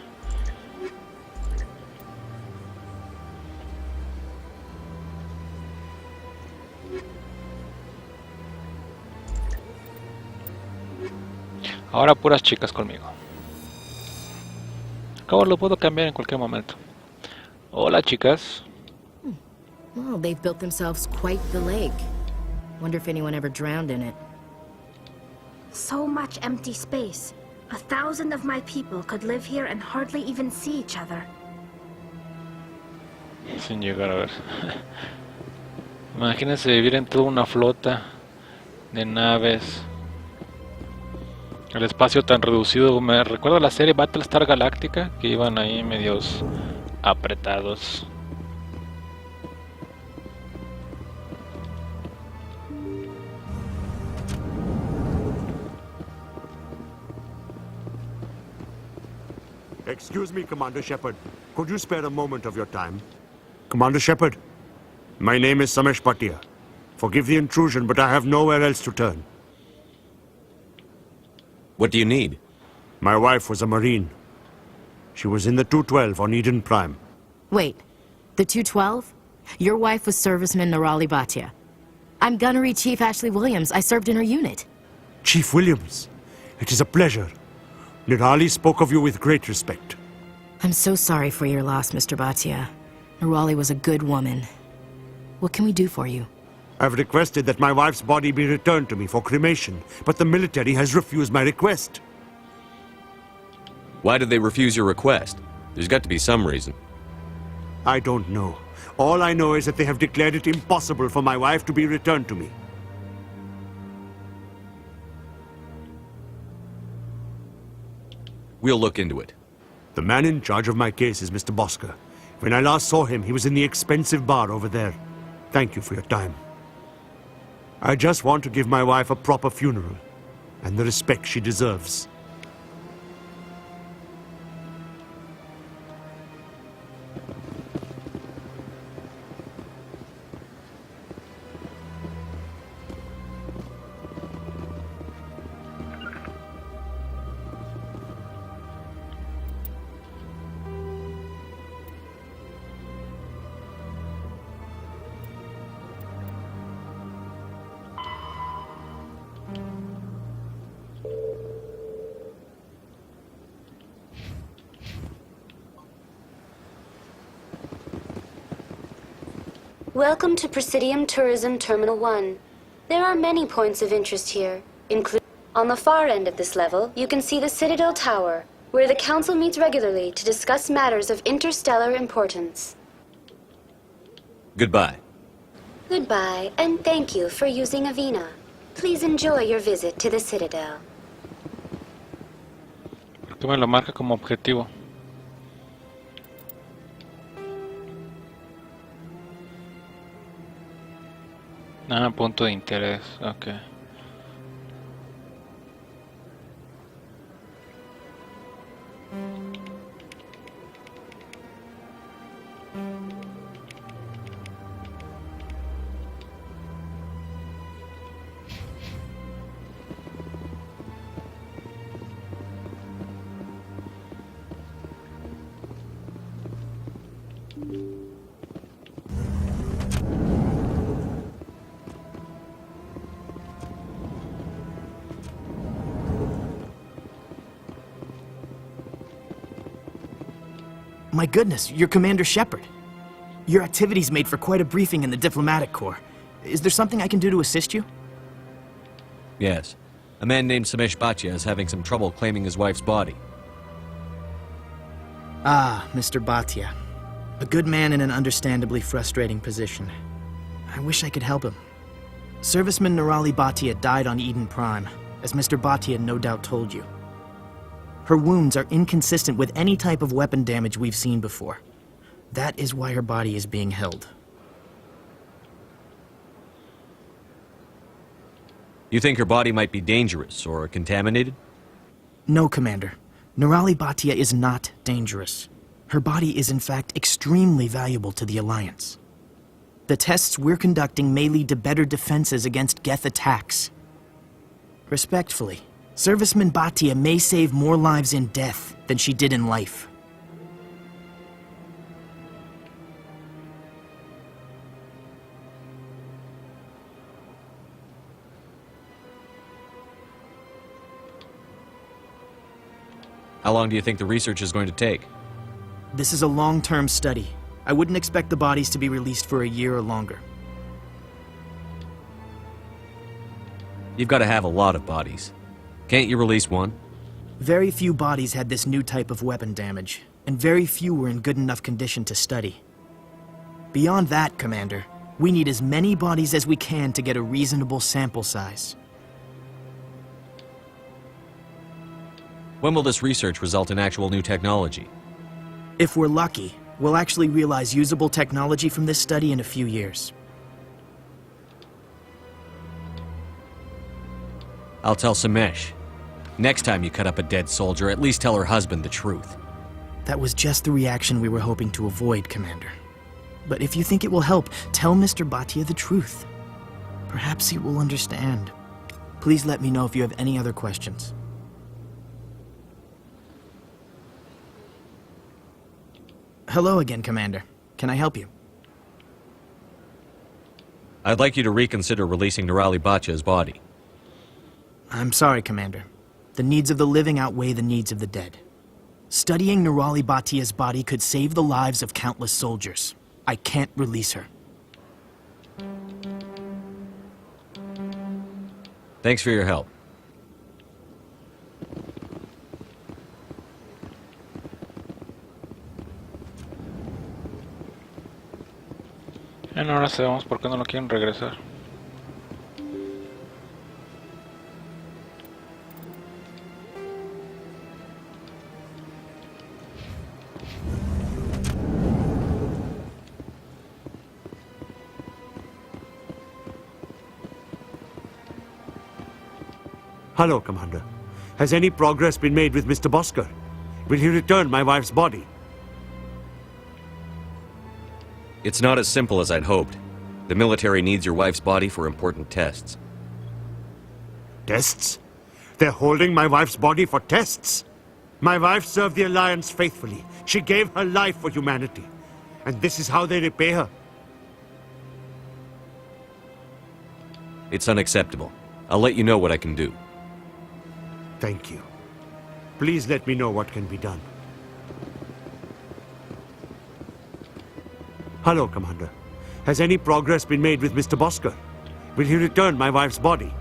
Ahora puras chicas conmigo. Acabo lo puedo cambiar en cualquier momento. Hola, chicas. Well, they've built themselves quite the lake. Wonder if anyone ever drowned in it. So much empty space. 1,000 of my people could live here and hardly even see each other. Sin llegar a ver. Imagínense vivir en toda una flota de naves. El espacio tan reducido. Me recuerda la serie Battlestar Galactica, que iban ahí medios apretados. Excuse me, Commander Shepard. Could you spare a moment of your time? Commander Shepard, my name is Samesh Patia. Forgive the intrusion, but I have nowhere else to turn. What do you need? My wife was a Marine. She was in the 212 on Eden Prime. Wait, the 212? Your wife was serviceman Nirali Bhatia. I'm Gunnery Chief Ashley Williams. I served in her unit. Chief Williams, it is a pleasure. Nirali spoke of you with great respect. I'm so sorry for your loss, Mr. Bhatia. Nirali was a good woman. What can we do for you? I've requested that my wife's body be returned to me for cremation, but the military has refused my request. Why did they refuse your request? There's got to be some reason. I don't know. All I know is that they have declared it impossible for my wife to be returned to me. We'll look into it. The man in charge of my case is Mr. Bosker. When I last saw him, he was in the expensive bar over there. Thank you for your time. I just want to give my wife a proper funeral, and the respect she deserves. Welcome to Presidium Tourism Terminal 1. There are many points of interest here, including... On the far end of this level, you can see the Citadel Tower, where the Council meets regularly to discuss matters of interstellar importance. Goodbye. Goodbye, and thank you for using Avina. Please enjoy your visit to the Citadel. ¿Por qué me lo marca como objetivo? Ah, punto de interés, ok. My goodness, you're Commander Shepard. Your activities made for quite a briefing in the diplomatic corps. Is there something I can do to assist you? Yes. A man named Samesh Bhatia is having some trouble claiming his wife's body. Ah, Mr. Bhatia. A good man in an understandably frustrating position. I wish I could help him. Serviceman Nirali Bhatia died on Eden Prime, as Mr. Bhatia no doubt told you. Her wounds are inconsistent with any type of weapon damage we've seen before. That is why her body is being held. You think her body might be dangerous or contaminated? No, Commander. Nirali Bhatia is not dangerous. Her body is in fact extremely valuable to the Alliance. The tests we're conducting may lead to better defenses against Geth attacks. Respectfully, Serviceman Bhatia may save more lives in death than she did in life. How long do you think the research is going to take? This is a long-term study. I wouldn't expect the bodies to be released for a year or longer. You've got to have a lot of bodies. Can't you release one? Very few bodies had this new type of weapon damage, and very few were in good enough condition to study. Beyond that, Commander, we need as many bodies as we can to get a reasonable sample size. When will this research result in actual new technology? If we're lucky, we'll actually realize usable technology from this study in a few years. I'll tell Samesh. Next time you cut up a dead soldier, at least tell her husband the truth. That was just the reaction we were hoping to avoid, Commander. But if you think it will help, tell Mr. Bhatia the truth. Perhaps he will understand. Please let me know if you have any other questions. Hello again, Commander. Can I help you? I'd like you to reconsider releasing Nirali Bhatia's body. I'm sorry, Commander. The needs of the living outweigh the needs of the dead. Studying Nirali Bhatia's body could save the lives of countless soldiers. I can't release her. Thanks for your help. Bueno, ahora sabemos por qué no lo quieren regresar. Hello, Commander. Has any progress been made with Mr. Bosker? Will he return my wife's body? It's not as simple as I'd hoped. The military needs your wife's body for important tests. Tests? They're holding my wife's body for tests? My wife served the Alliance faithfully. She gave her life for humanity. And this is how they repay her. It's unacceptable. I'll let you know what I can do. Thank you. Please let me know what can be done. Hello, Commander. Has any progress been made with Mr. Bosker? Will he return my wife's body?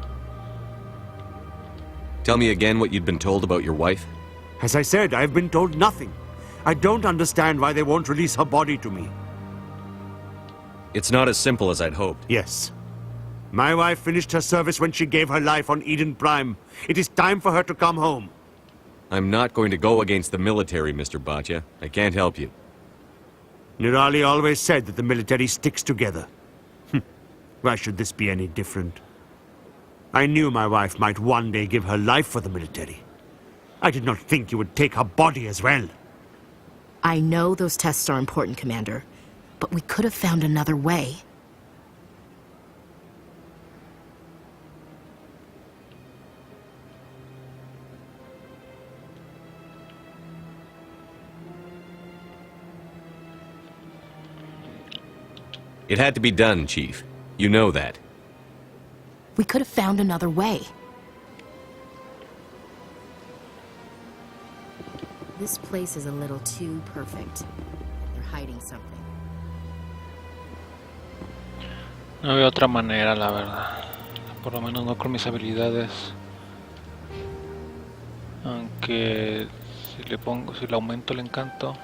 Tell me again what you'd been told about your wife? As I said, I've been told nothing. I don't understand why they won't release her body to me. It's not as simple as I'd hoped. Yes. My wife finished her service when she gave her life on Eden Prime. It is time for her to come home. I'm not going to go against the military, Mr. Bhatia. I can't help you. Nirali always said that the military sticks together. Why should this be any different? I knew my wife might one day give her life for the military. I did not think you would take her body as well. I know those tests are important, Commander, but we could have found another way. It had to be done, Chief. You know that. We could have found another way. This place is a little too perfect. They're hiding something. No veo otra manera, la verdad. Por lo menos no con mis habilidades. Aunque si le aumento el encanto.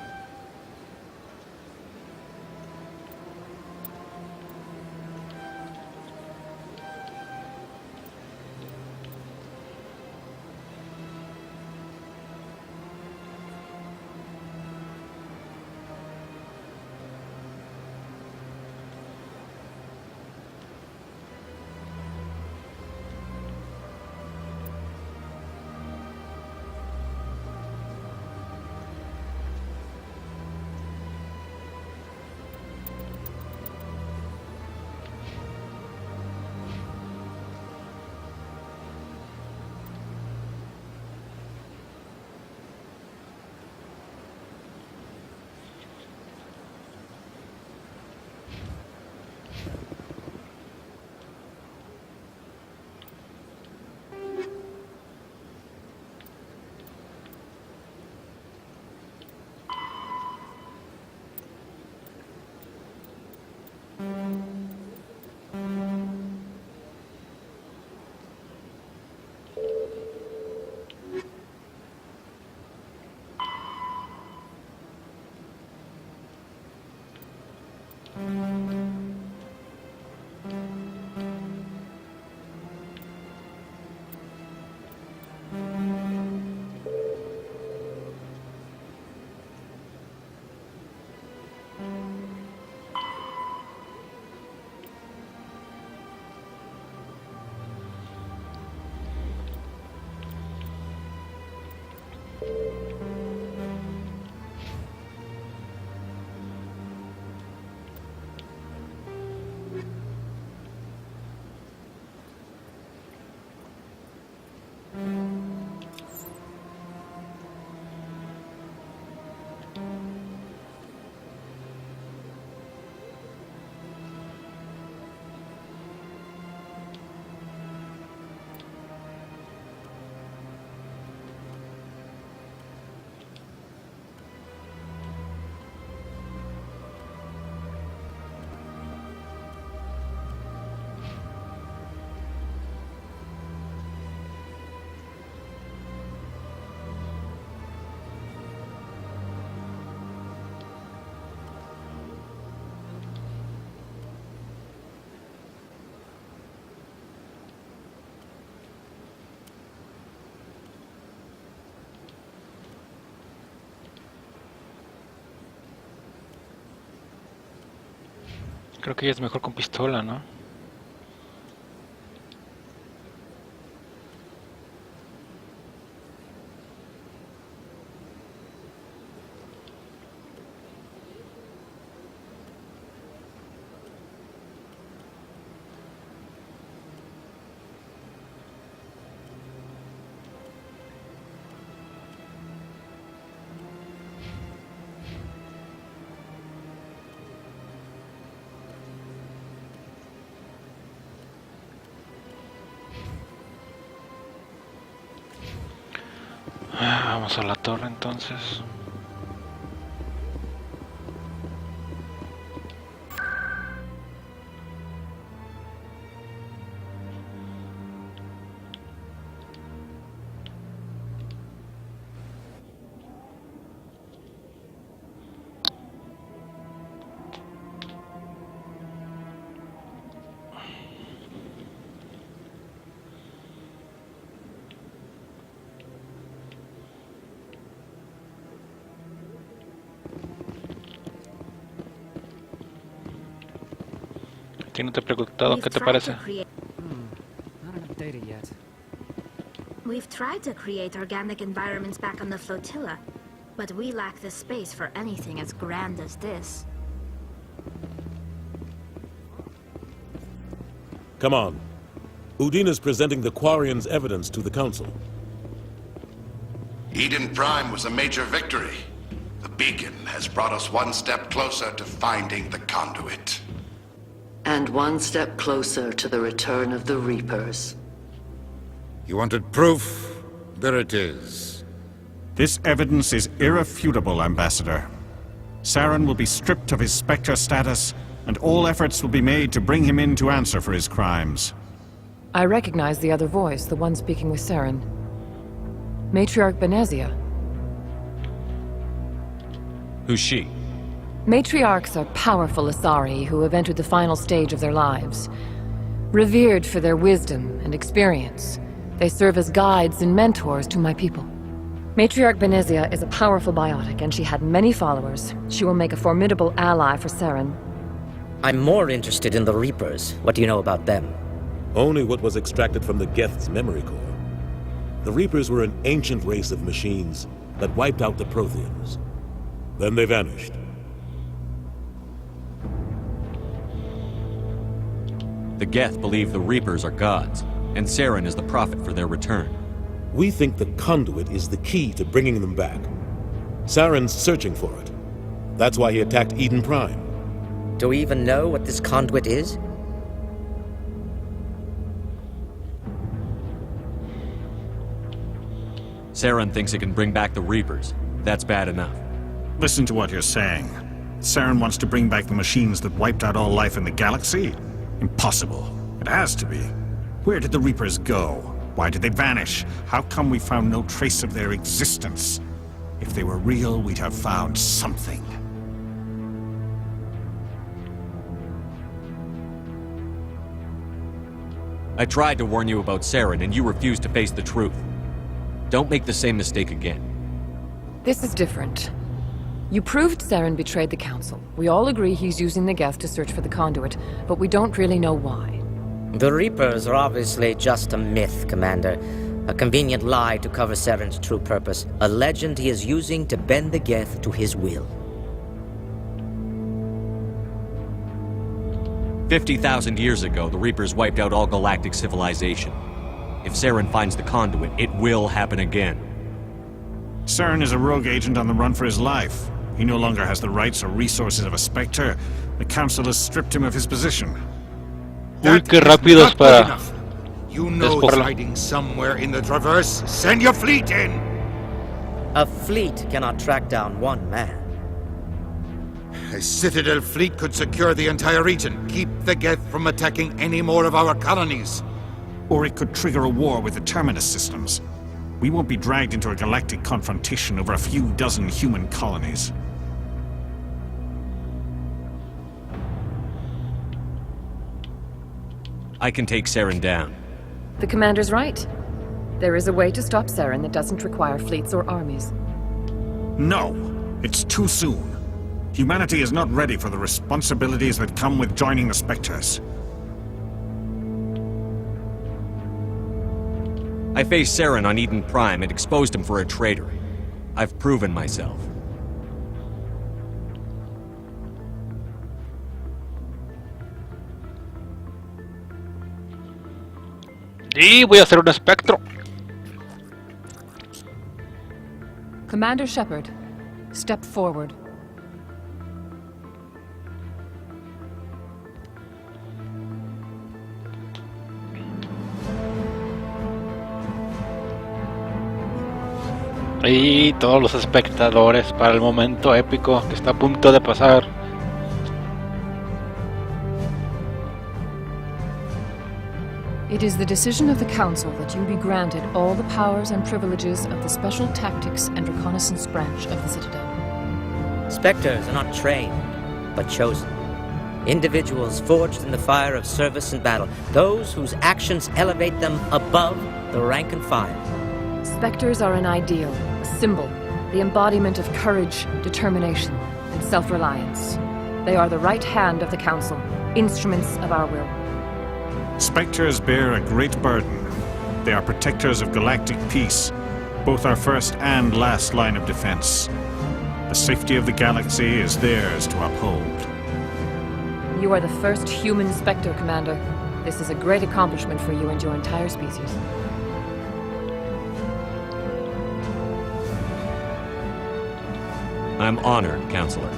Creo que ella es mejor con pistola, ¿no? Vamos a la torre entonces. ¿A ti no te he preguntado qué te parece? Not enough data yet. We've tried to create organic environments back on the flotilla, but we lack the space for anything as grand as this. Come on. Udina's presenting the Quarians' evidence to the Council. Eden Prime was a major victory. The beacon has brought us one step closer to finding the conduit. And one step closer to the return of the Reapers. You wanted proof? There it is. This evidence is irrefutable, Ambassador. Saren will be stripped of his Spectre status, and all efforts will be made to bring him in to answer for his crimes. I recognize the other voice, the one speaking with Saren. Matriarch Benezia. Who's she? Matriarchs are powerful Asari who have entered the final stage of their lives. Revered for their wisdom and experience, they serve as guides and mentors to my people. Matriarch Benezia is a powerful biotic, and she had many followers. She will make a formidable ally for Saren. I'm more interested in the Reapers. What do you know about them? Only what was extracted from the Geth's memory core. The Reapers were an ancient race of machines that wiped out the Protheans. Then they vanished. The Geth believe the Reapers are gods, and Saren is the prophet for their return. We think the conduit is the key to bringing them back. Saren's searching for it. That's why he attacked Eden Prime. Do we even know what this conduit is? Saren thinks it can bring back the Reapers. That's bad enough. Listen to what you're saying. Saren wants to bring back the machines that wiped out all life in the galaxy? Impossible. It has to be. Where did the Reapers go? Why did they vanish? How come we found no trace of their existence? If they were real, we'd have found something. I tried to warn you about Saren, and you refused to face the truth. Don't make the same mistake again. This is different. You proved Saren betrayed the Council. We all agree he's using the Geth to search for the conduit, but we don't really know why. The Reapers are obviously just a myth, Commander. A convenient lie to cover Saren's true purpose. A legend he is using to bend the Geth to his will. 50,000 years ago, the Reapers wiped out all galactic civilization. If Saren finds the conduit, it will happen again. Saren is a rogue agent on the run for his life. He no longer has the rights or resources of a Spectre. The Council has stripped him of his position. Uy, qué rápidos para You know it's hiding somewhere in the Traverse. Send your fleet in! A fleet cannot track down one man. A Citadel fleet could secure the entire region, keep the Geth from attacking any more of our colonies. Or it could trigger a war with the Terminus systems. We won't be dragged into a galactic confrontation over a few dozen human colonies. I can take Saren down. The Commander's right. There is a way to stop Saren that doesn't require fleets or armies. No, it's too soon. Humanity is not ready for the responsibilities that come with joining the Spectres. I faced Saren on Eden Prime and exposed him for a traitor. I've proven myself. Y voy a hacer un espectro. Commander Shepard, step forward. Y todos los espectadores para el momento épico que está a punto de pasar. It is the decision of the Council that you be granted all the powers and privileges of the Special Tactics and Reconnaissance branch of the Citadel. Spectres are not trained, but chosen. Individuals forged in the fire of service and battle. Those whose actions elevate them above the rank and file. Spectres are an ideal, a symbol, the embodiment of courage, determination, and self-reliance. They are the right hand of the Council, instruments of our will. Spectres bear a great burden. They are protectors of galactic peace, both our first and last line of defense. The safety of the galaxy is theirs to uphold. You are the first human Spectre, Commander. This is a great accomplishment for you and your entire species. I'm honored, Counselor.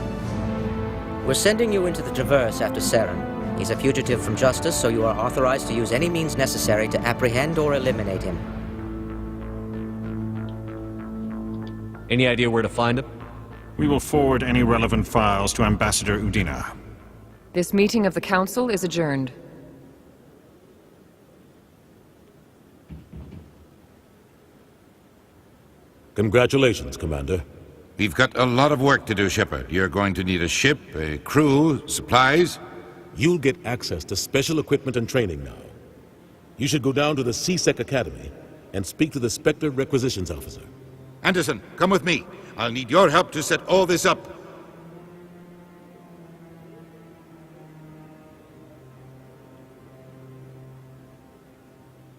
We're sending you into the Traverse after Saren. He's a fugitive from justice, so you are authorized to use any means necessary to apprehend or eliminate him. Any idea where to find him? We will forward any relevant files to Ambassador Udina. This meeting of the Council is adjourned. Congratulations, Commander. We've got a lot of work to do, Shepard. You're going to need a ship, a crew, supplies. You'll get access to special equipment and training now. You should go down to the CSEC Academy and speak to the Spectre Requisitions Officer. Anderson, come with me. I'll need your help to set all this up.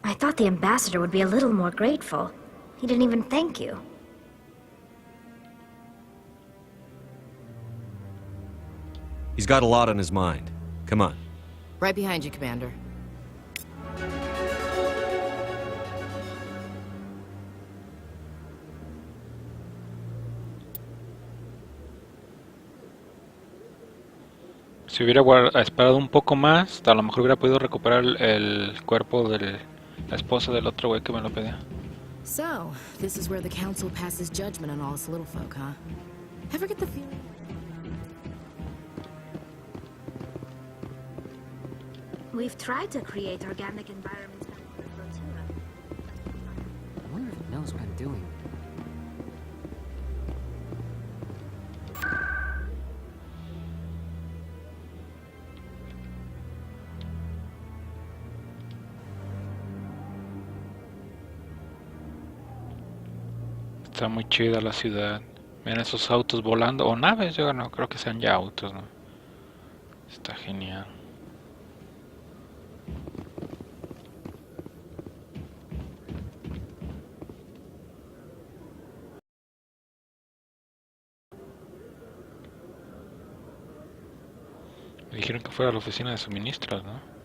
I thought the ambassador would be a little more grateful. He didn't even thank you. He's got a lot on his mind. Come on. Right behind you, Commander. Si hubiera esperado un poco más, a lo mejor hubiera podido recuperar el cuerpo de la esposa del otro güey que me lo pedía. So, this is where the Council passes judgment on all us little folk, huh? Ever get the feeling? We've tried to create organic environments. I wonder if it knows what I'm doing. Está muy chida la ciudad. Miren esos autos volando, o naves, yo no creo que sean ya autos, ¿no? Está genial. Me dijeron que fuera a la oficina de suministros, ¿no?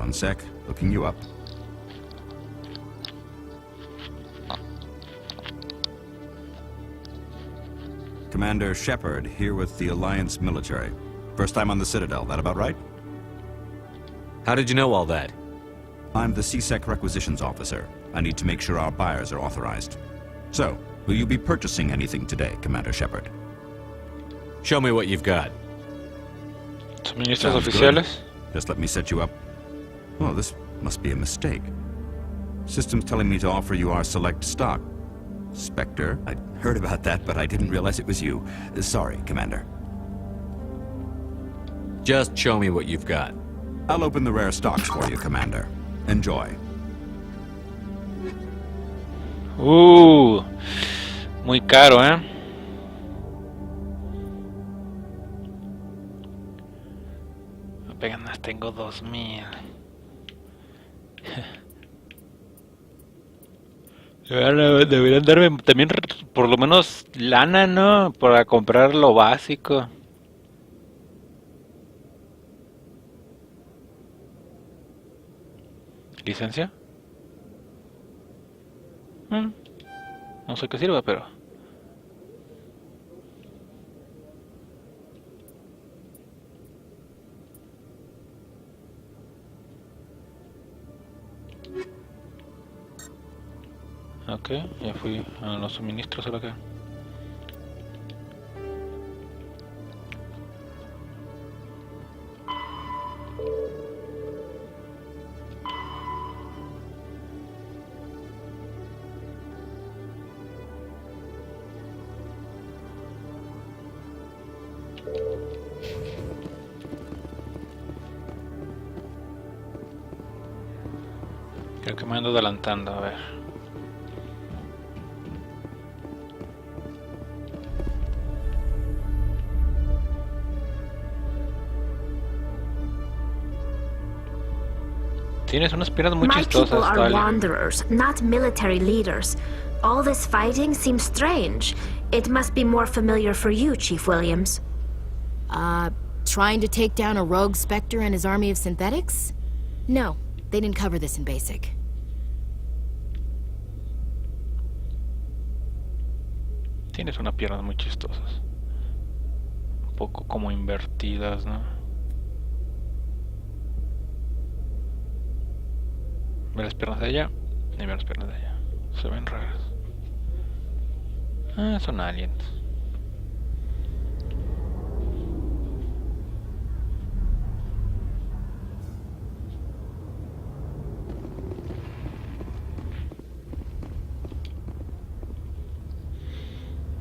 One sec, looking you up. Commander Shepard, here with the Alliance military. First time on the Citadel, that about right? How did you know all that? I'm the CSEC Requisitions Officer. I need to make sure our buyers are authorized. So, will you be purchasing anything today, Commander Shepard? Show me what you've got. Suministros oficiales. Just let me set you up. Oh, this must be a mistake. System's telling me to offer you our select stock. Spectre, I heard about that, but I didn't realize it was you. Sorry, Commander. Just show me what you've got. I'll open the rare stocks for you, Commander. Enjoy. Muy caro, ¿eh? Apenas tengo 2000. Deberían darme también por lo menos lana, ¿no? Para comprar lo básico. ¿Licencia? No sé qué sirva, pero... Ok, ya fui a los suministros ahora acá. Creo que me ando adelantando, a ver. Tienes unas piernas muy chistosas, My people are Talia. wanderers, not military leaders. All this fighting seems strange. It must be more familiar for you, Chief Williams. Trying to take down a rogue Spectre and his army of synthetics? No, they didn't cover this in basic. Tienes unas piernas muy chistosas. Un poco como invertidas, ¿no? Ve las piernas de ella y ve las piernas de ella. Se ven raras. Ah, son aliens.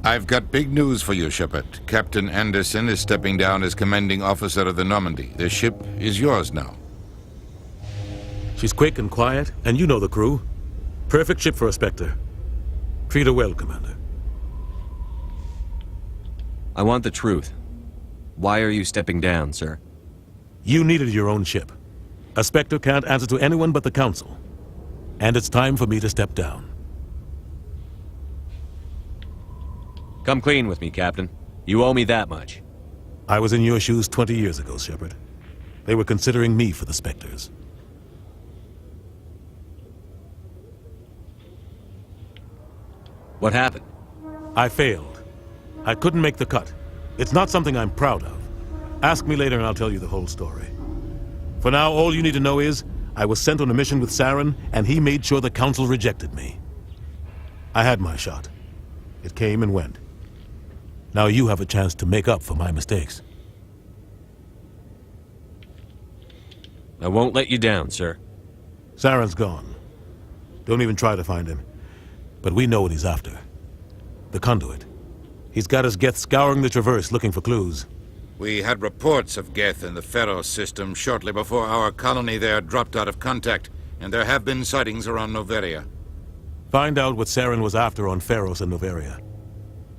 I've got big news for you, Shepard. Captain Anderson is stepping down as commanding officer of the Normandy. The ship is yours now. She's quick and quiet, and you know the crew. Perfect ship for a Spectre. Treat her well, Commander. I want the truth. Why are you stepping down, sir? You needed your own ship. A Spectre can't answer to anyone but the Council. And it's time for me to step down. Come clean with me, Captain. You owe me that much. I was in your shoes 20 years ago, Shepard. They were considering me for the Spectres. What happened? I failed. I couldn't make the cut. It's not something I'm proud of. Ask me later and I'll tell you the whole story. For now, all you need to know is, I was sent on a mission with Saren, and he made sure the Council rejected me. I had my shot. It came and went. Now you have a chance to make up for my mistakes. I won't let you down, sir. Saren's gone. Don't even try to find him. But we know what he's after. The conduit. He's got his Geth scouring the Traverse looking for clues. We had reports of Geth in the Pharos system shortly before our colony there dropped out of contact, and there have been sightings around Noveria. Find out what Saren was after on Pharos and Noveria.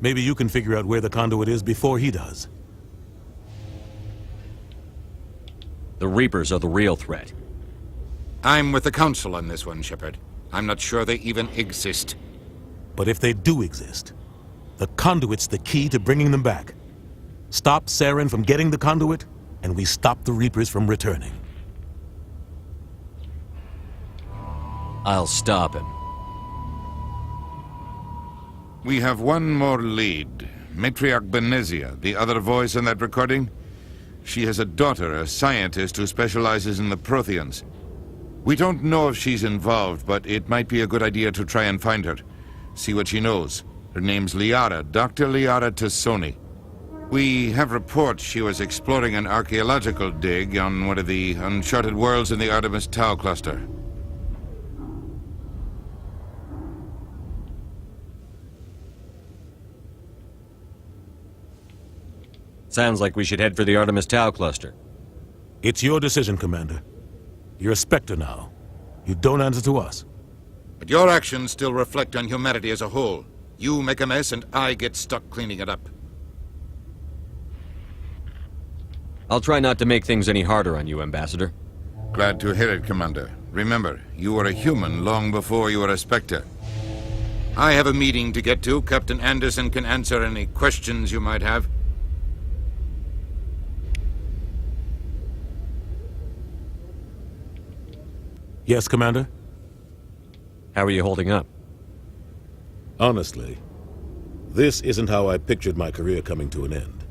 Maybe you can figure out where the conduit is before he does. The Reapers are the real threat. I'm with the Council on this one, Shepard. I'm not sure they even exist. But if they do exist, the conduit's the key to bringing them back. Stop Saren from getting the conduit, and we stop the Reapers from returning. I'll stop him. We have one more lead. Matriarch Benezia, the other voice in that recording. She has a daughter, a scientist who specializes in the Protheans. We don't know if she's involved, but it might be a good idea to try and find her. See what she knows. Her name's Liara, Dr. Liara Tassoni. We have reports she was exploring an archaeological dig on one of the uncharted worlds in the Artemis Tau cluster. Sounds like we should head for the Artemis Tau cluster. It's your decision, Commander. You're a Spectre now. You don't answer to us. But your actions still reflect on humanity as a whole. You make a mess and I get stuck cleaning it up. I'll try not to make things any harder on you, Ambassador. Glad to hear it, Commander. Remember, you were a human long before you were a Spectre. I have a meeting to get to. Captain Anderson can answer any questions you might have. Yes, Commander? How are you holding up? Honestly, this isn't how I pictured my career coming to an end.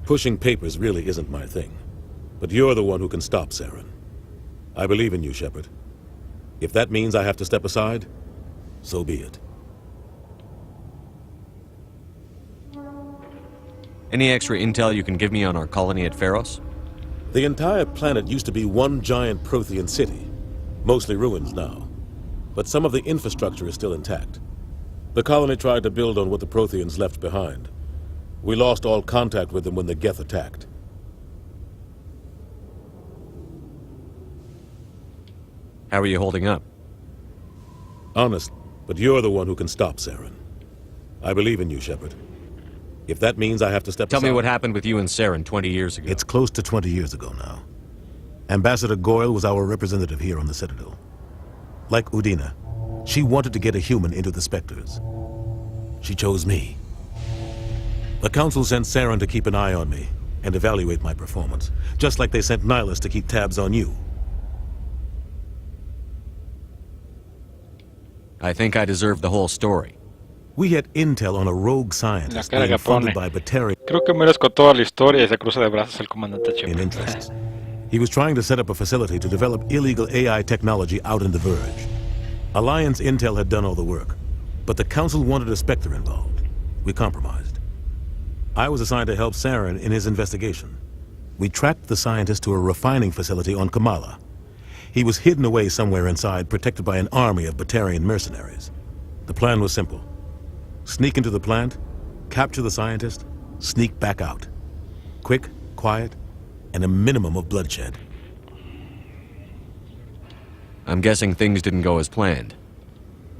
Pushing papers really isn't my thing. But you're the one who can stop Saren. I believe in you, Shepard. If that means I have to step aside, so be it. Any extra intel you can give me on our colony at Pharos? The entire planet used to be one giant Prothean city. Mostly ruins now. But some of the infrastructure is still intact. The colony tried to build on what the Protheans left behind. We lost all contact with them when the Geth attacked. How are you holding up? Honest, but you're the one who can stop Saren. I believe in you, Shepard. If that means I have to step aside... Tell me what happened with you and Saren 20 years ago. It's close to 20 years ago now. Ambassador Goyle was our representative here on the Citadel. Like Udina, she wanted to get a human into the Spectres. She chose me. The Council sent Saren to keep an eye on me, and evaluate my performance, just like they sent Nihilus to keep tabs on you. I think I deserve the whole story. We had intel on a rogue scientist La cara being que pone. funded by Batarian Creo que merezco toda la historia y se cruza de brazos el comandante Chip. in interests. He was trying to set up a facility to develop illegal AI technology out in the Verge. Alliance intel had done all the work, but the Council wanted a Spectre involved. We compromised. I was assigned to help Saren in his investigation. We tracked the scientist to a refining facility on Kamala. He was hidden away somewhere inside, protected by an army of Batarian mercenaries. The plan was simple. Sneak into the plant, capture the scientist, sneak back out. Quick, quiet, and a minimum of bloodshed. I'm guessing things didn't go as planned.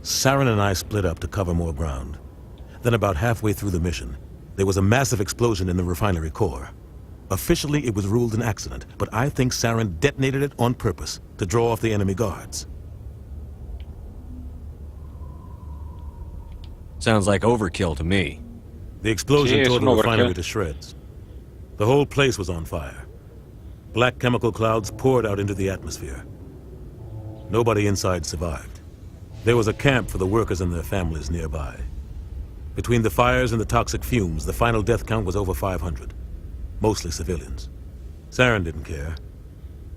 Saren and I split up to cover more ground. Then about halfway through the mission, there was a massive explosion in the refinery core. Officially, it was ruled an accident, but I think Saren detonated it on purpose to draw off the enemy guards. Sounds like overkill to me. The explosion tore the refinery overkill. to shreds. The whole place was on fire. Black chemical clouds poured out into the atmosphere. Nobody inside survived. There was a camp for the workers and their families nearby. Between the fires and the toxic fumes, the final death count was over 500. Mostly civilians. Saren didn't care.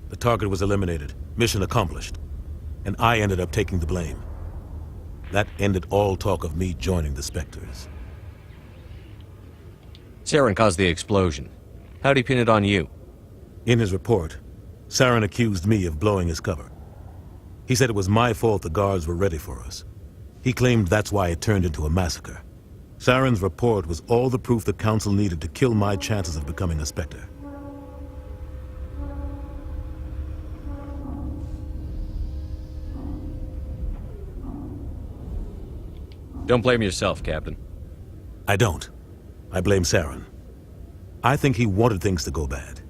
The target was eliminated, mission accomplished. And I ended up taking the blame. That ended all talk of me joining the Spectres. Saren caused the explosion. How'd he pin it on you? In his report, Saren accused me of blowing his cover. He said it was my fault the guards were ready for us. He claimed that's why it turned into a massacre. Saren's report was all the proof the Council needed to kill my chances of becoming a Spectre. Don't blame yourself, Captain. I don't. I blame Saren. I think he wanted things to go bad.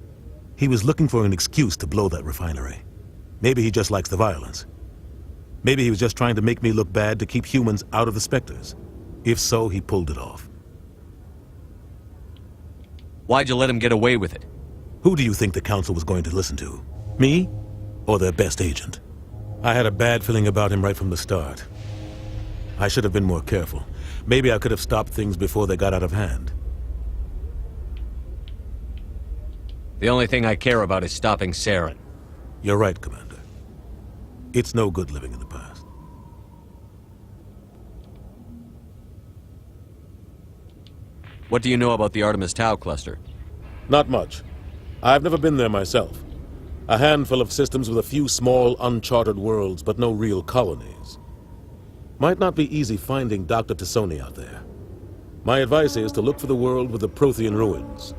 He was looking for an excuse to blow that refinery. Maybe he just likes the violence. Maybe he was just trying to make me look bad to keep humans out of the Spectres. If so, he pulled it off. Why'd you let him get away with it? Who do you think the Council was going to listen to? Me? Or their best agent? I had a bad feeling about him right from the start. I should have been more careful. Maybe I could have stopped things before they got out of hand. The only thing I care about is stopping Saren. You're right, Commander. It's no good living in the past. What do you know about the Artemis Tau cluster? Not much. I've never been there myself. A handful of systems with a few small, uncharted worlds, but no real colonies. Might not be easy finding Dr. Tassoni out there. My advice is to look for the world with the Prothean ruins.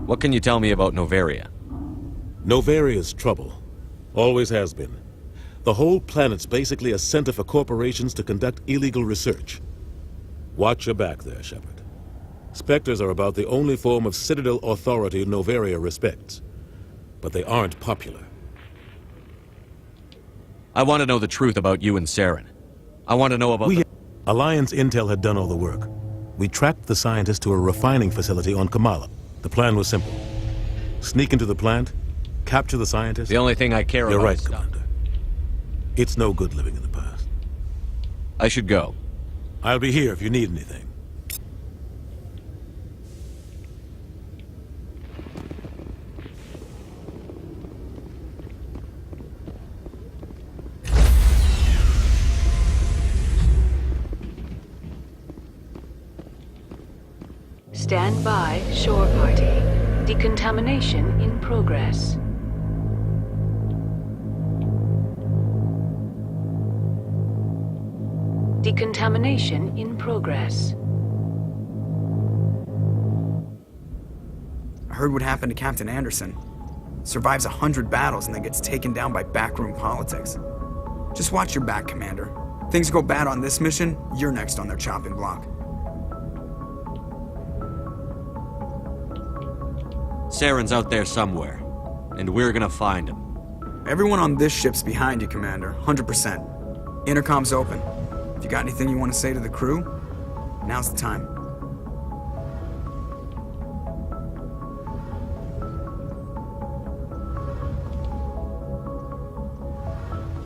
What can you tell me about Novaria? Novaria's trouble. Always has been. The whole planet's basically a center for corporations to conduct illegal research. Watch your back there, Shepard. Spectres are about the only form of Citadel authority Novaria respects. But they aren't popular. I want to know the truth about you and Saren. I want to know about Alliance intel had done all the work. We tracked the scientist to a refining facility on Kamala. The plan was simple. Sneak into the plant, capture the scientist. The only thing I care about You're right, is Commander. It's no good living in the past. I should go. I'll be here if you need anything. Stand by, shore party. Decontamination in progress. Decontamination in progress. I heard what happened to Captain Anderson. Survives 100 battles and then gets taken down by backroom politics. Just watch your back, Commander. Things go bad on this mission, you're next on their chopping block. Saren's out there somewhere, and we're gonna find him. Everyone on this ship's behind you, Commander, 100%. Intercom's open. If you got anything you want to say to the crew, now's the time.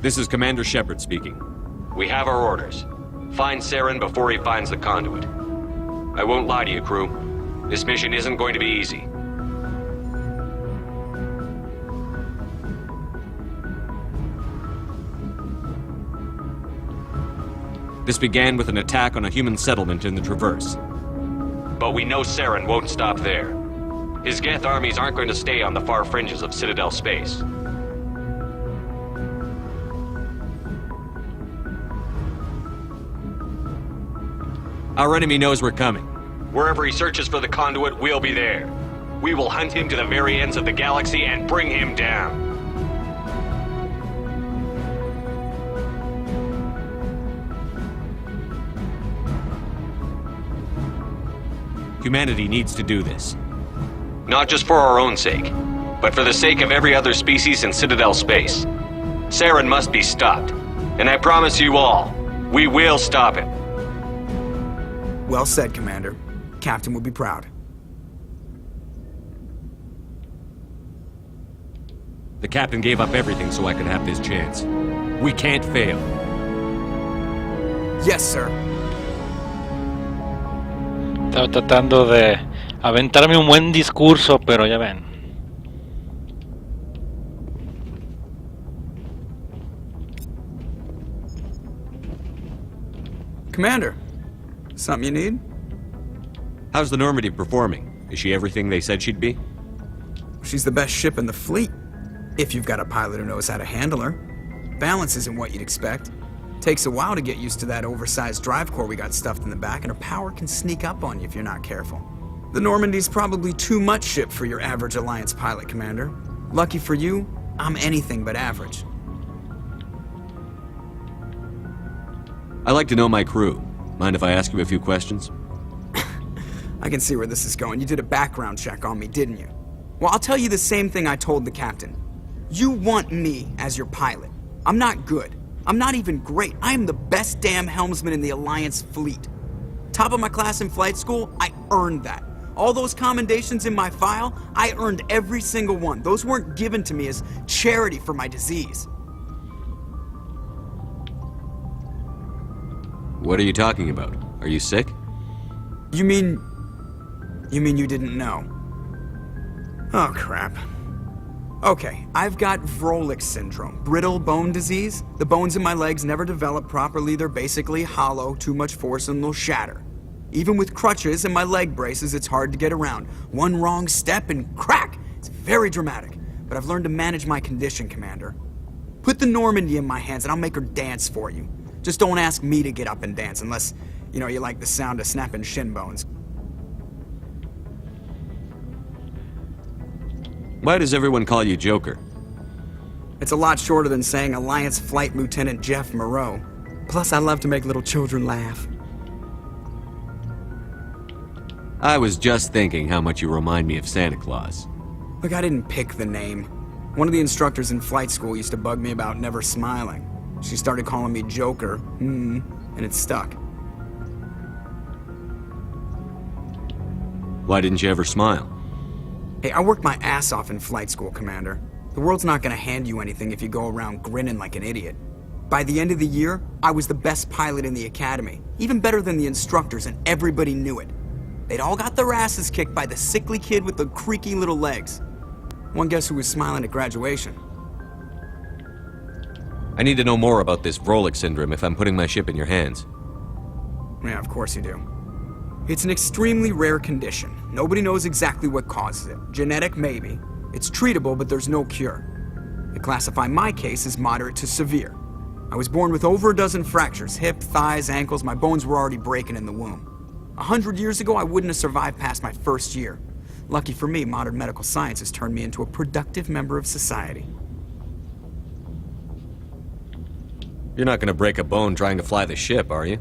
This is Commander Shepard speaking. We have our orders. Find Saren before he finds the conduit. I won't lie to you, crew. This mission isn't going to be easy. This began with an attack on a human settlement in the Traverse. But we know Saren won't stop there. His Geth armies aren't going to stay on the far fringes of Citadel space. Our enemy knows we're coming. Wherever he searches for the conduit, we'll be there. We will hunt him to the very ends of the galaxy and bring him down. Humanity needs to do this. Not just for our own sake, but for the sake of every other species in Citadel space. Saren must be stopped. And I promise you all, we will stop him. Well said, Commander. Captain will be proud. The captain gave up everything so I could have this chance. We can't fail. Yes, sir. Estaba tratando de aventarme un buen discurso, pero ya ven. Commander, something you need? How's the Normandy performing? Is she everything they said she'd be? She's the best ship in the fleet, if you've got a pilot who knows how to handle her. Balance isn't what you'd expect. Takes a while to get used to that oversized drive core we got stuffed in the back, and her power can sneak up on you if you're not careful. The Normandy's probably too much ship for your average Alliance pilot, Commander. Lucky for you, I'm anything but average. I like to know my crew. Mind if I ask you a few questions? I can see where this is going. You did a background check on me, didn't you? Well, I'll tell you the same thing I told the captain. You want me as your pilot. I'm not good. I'm not even great. I am the best damn helmsman in the Alliance fleet. Top of my class in flight school, I earned that. All those commendations in my file, I earned every single one. Those weren't given to me as charity for my disease. What are you talking about? Are you sick? You mean you didn't know? Oh, crap. Okay, I've got Vrolik syndrome, brittle bone disease. The bones in my legs never develop properly. They're basically hollow, too much force and they'll shatter. Even with crutches and my leg braces, it's hard to get around. One wrong step and crack! It's very dramatic, but I've learned to manage my condition, Commander. Put the Normandy in my hands and I'll make her dance for you. Just don't ask me to get up and dance unless, you know, you like the sound of snapping shin bones. Why does everyone call you Joker? It's a lot shorter than saying Alliance Flight Lieutenant Jeff Moreau. Plus, I love to make little children laugh. I was just thinking how much you remind me of Santa Claus. Look, I didn't pick the name. One of the instructors in flight school used to bug me about never smiling. She started calling me Joker, and it stuck. Why didn't you ever smile? Hey, I worked my ass off in flight school, Commander. The world's not gonna hand you anything if you go around grinning like an idiot. By the end of the year, I was the best pilot in the academy, even better than the instructors, and everybody knew it. They'd all got their asses kicked by the sickly kid with the creaky little legs. One guess who was smiling at graduation? I need to know more about this Vrolik syndrome if I'm putting my ship in your hands. Yeah, of course you do. It's an extremely rare condition. Nobody knows exactly what causes it. Genetic, maybe. It's treatable, but there's no cure. They classify my case as moderate to severe. I was born with over a dozen fractures, hip, thighs, ankles. My bones were already breaking in the womb. 100 years ago, I wouldn't have survived past my first year. Lucky for me, modern medical science has turned me into a productive member of society. You're not gonna break a bone trying to fly the ship, are you?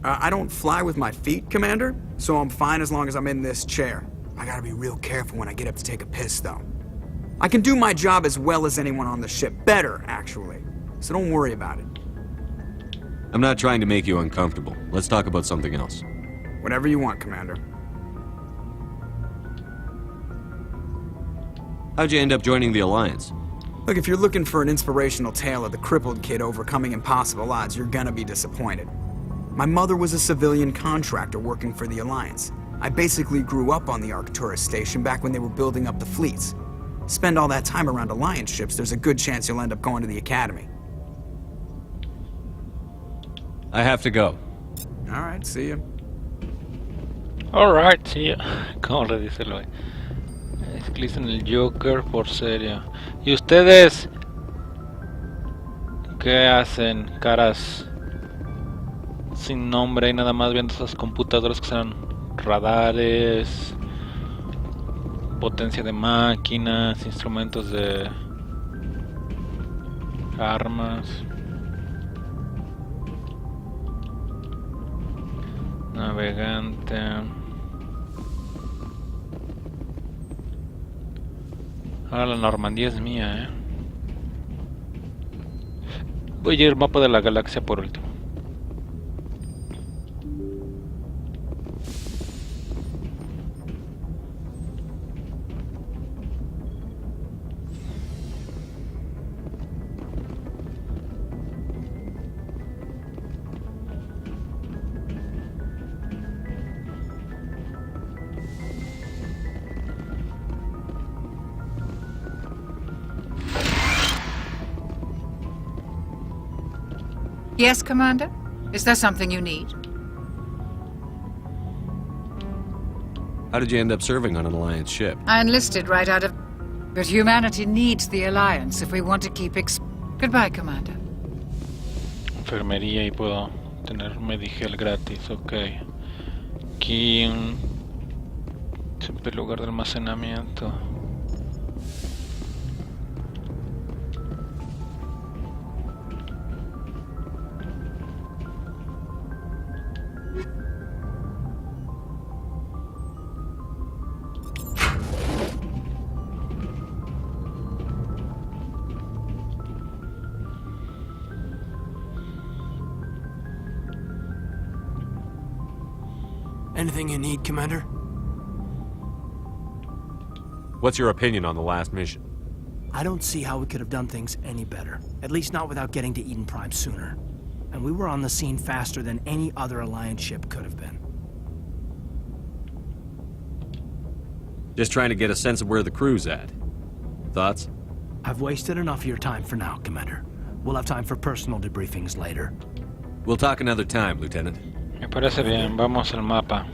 I don't fly with my feet, Commander, so I'm fine as long as I'm in this chair. I gotta be real careful when I get up to take a piss, though. I can do my job as well as anyone on the ship. Better, actually. So don't worry about it. I'm not trying to make you uncomfortable. Let's talk about something else. Whatever you want, Commander. How'd you end up joining the Alliance? Look, if you're looking for an inspirational tale of the crippled kid overcoming impossible odds, you're gonna be disappointed. My mother was a civilian contractor working for the Alliance. I basically grew up on the Arcturus station back when they were building up the fleets. Spend all that time around Alliance ships, there's a good chance you'll end up going to the Academy. I have to go. Alright, see ya. Alright, sí. ¿Cómo le dice el güey? Es que le dicen el Joker por serio. ¿Y ustedes? ¿Qué hacen? Caras sin nombre y nada más viendo esas computadoras que serán radares, potencia de máquinas, instrumentos de armas. Navegante. Ahora la Normandía es mía, Voy a ir al mapa de la galaxia por último. Yes, Commander? Is there something you need? How did you end up serving on an Alliance ship? I enlisted right out of... But humanity needs the Alliance if we want to keep Goodbye, Commander. Enfermería y puedo tener Medigel gratis, ok. Aquí siempre lugar de almacenamiento. Anything you need, Commander? What's your opinion on the last mission? I don't see how we could have done things any better. At least not without getting to Eden Prime sooner. And we were on the scene faster than any other Alliance ship could have been. Just trying to get a sense of where the crew's at. Thoughts? I've wasted enough of your time for now, Commander. We'll have time for personal debriefings later. We'll talk another time, Lieutenant. Me parece bien, vamos al mapa.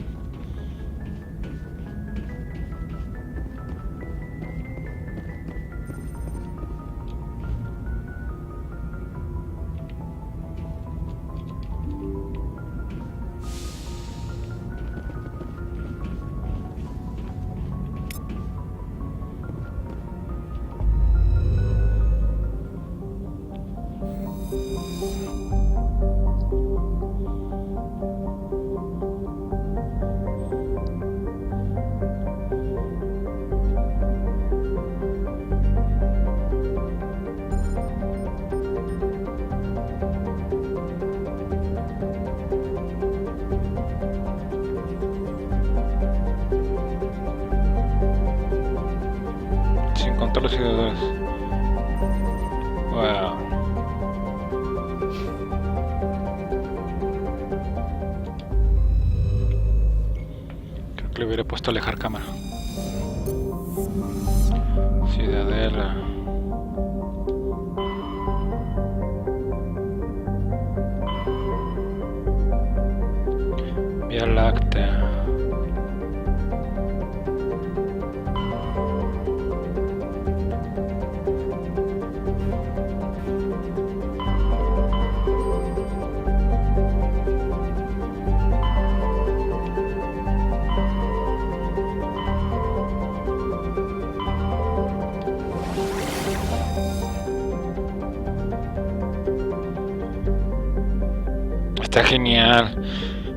Los seguidores. Wow. Creo que le hubiera puesto alejar cámara. Ciudadela. Vía Láctea. Está genial.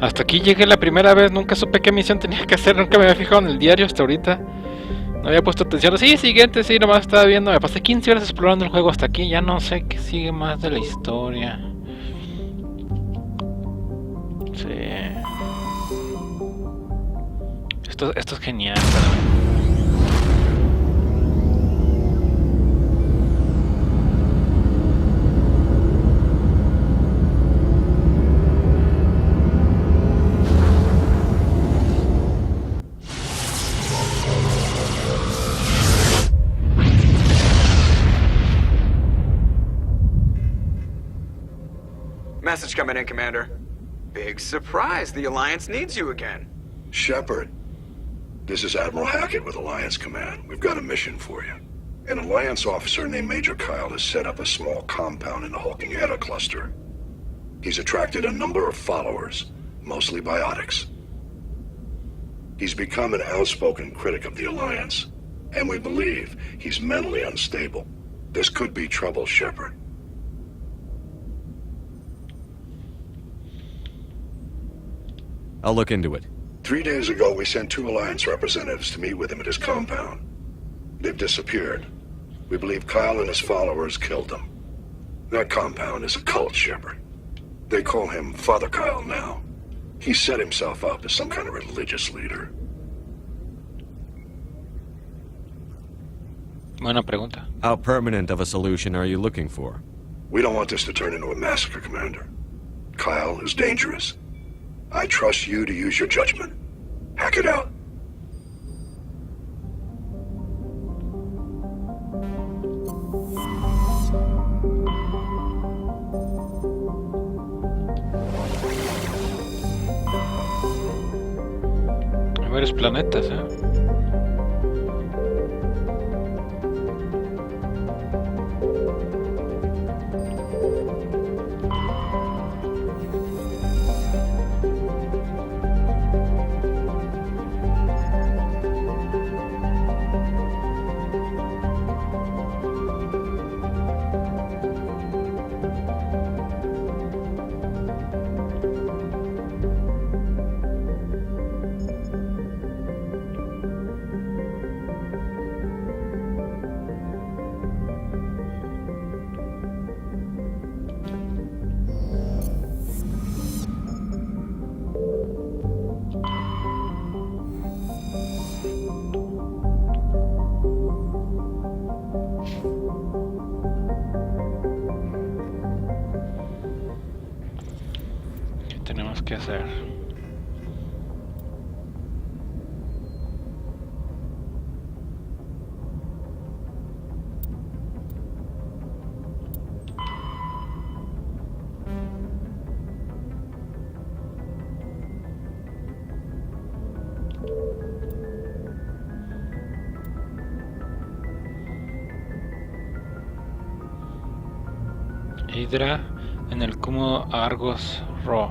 Hasta aquí llegué la primera vez, nunca supe qué misión tenía que hacer, nunca me había fijado en el diario hasta ahorita. No había puesto atención. Sí, siguiente, sí, nomás estaba viendo. Me pasé 15 horas explorando el juego hasta aquí, ya no sé qué sigue más de la historia. Sí. Esto es genial, espérame. Message coming in, Commander. Big surprise. The Alliance needs you again. Shepard, this is Admiral Hackett with Alliance Command. We've got a mission for you. An Alliance officer named Major Kyle has set up a small compound in the Hulking Eta cluster. He's attracted a number of followers, mostly biotics. He's become an outspoken critic of the Alliance, and we believe he's mentally unstable. This could be trouble, Shepard. I'll look into it. 3 days ago, we sent 2 Alliance representatives to meet with him at his compound. They've disappeared. We believe Kyle and his followers killed them. That compound is a cult, Shepard. They call him Father Kyle now. He set himself up as some kind of religious leader. Buena pregunta. How permanent of a solution are you looking for? We don't want this to turn into a massacre, Commander. Kyle is dangerous. I trust you to use your judgment. Hack it out. Hay varios planetas, ¿eh? Tenemos que hacer. Hydra en el cúmulo Argos Raw.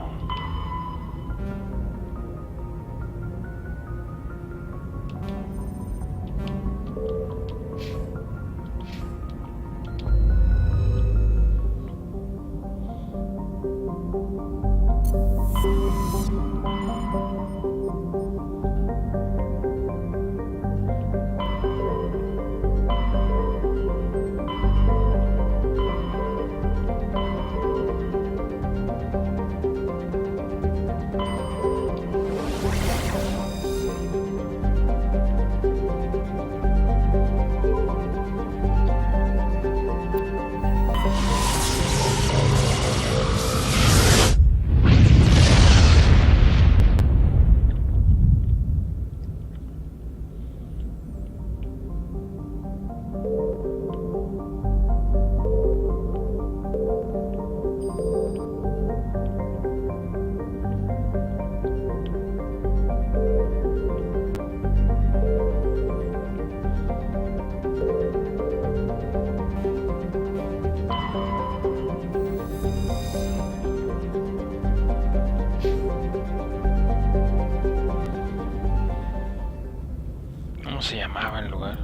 ¿Cómo se llamaba el lugar?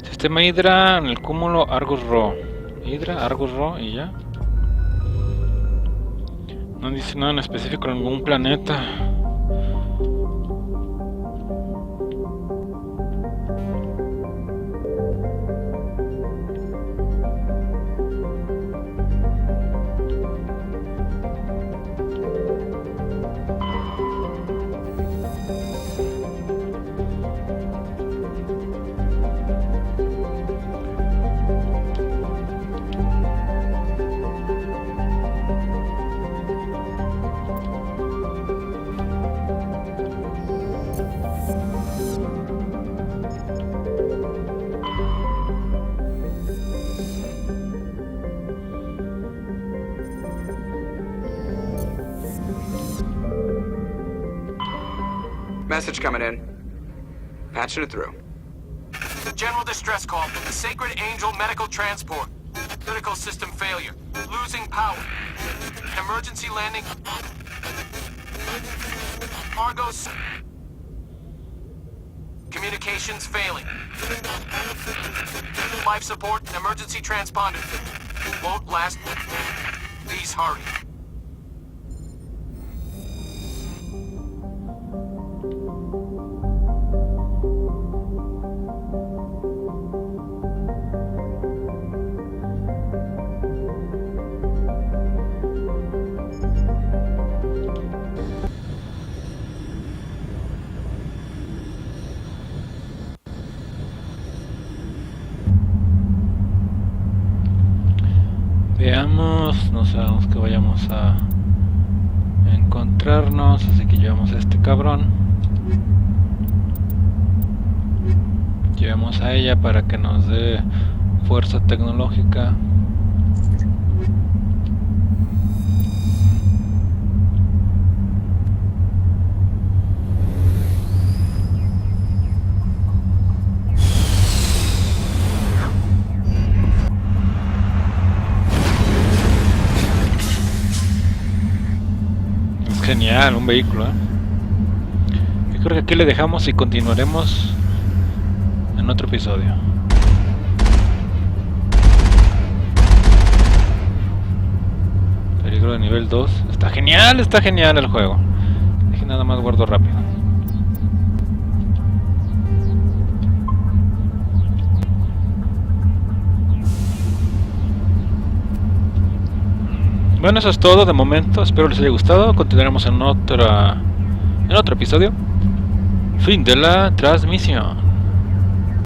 Sistema Hydra en el cúmulo Argus Raw. Hydra, Argus Ro y ya. No dice nada en específico en ningún planeta. Message coming in. Patching it through. General distress call from the Sacred Angel Medical Transport. Critical system failure. Losing power. Emergency landing. Argos. Communications failing. Life support and emergency transponder. Won't last. Please hurry. Veamos, no sabemos que vayamos a encontrarnos, así que llevamos a este cabrón. Llevamos a ella para que nos dé fuerza tecnológica. Genial, un vehículo, ¿eh? Yo creo que aquí le dejamos y continuaremos en otro episodio. Peligro de nivel 2. Está genial el juego. Deje nada más guardo rápido. Bueno, eso es todo de momento, espero les haya gustado, continuaremos en otro episodio. Fin de la transmisión.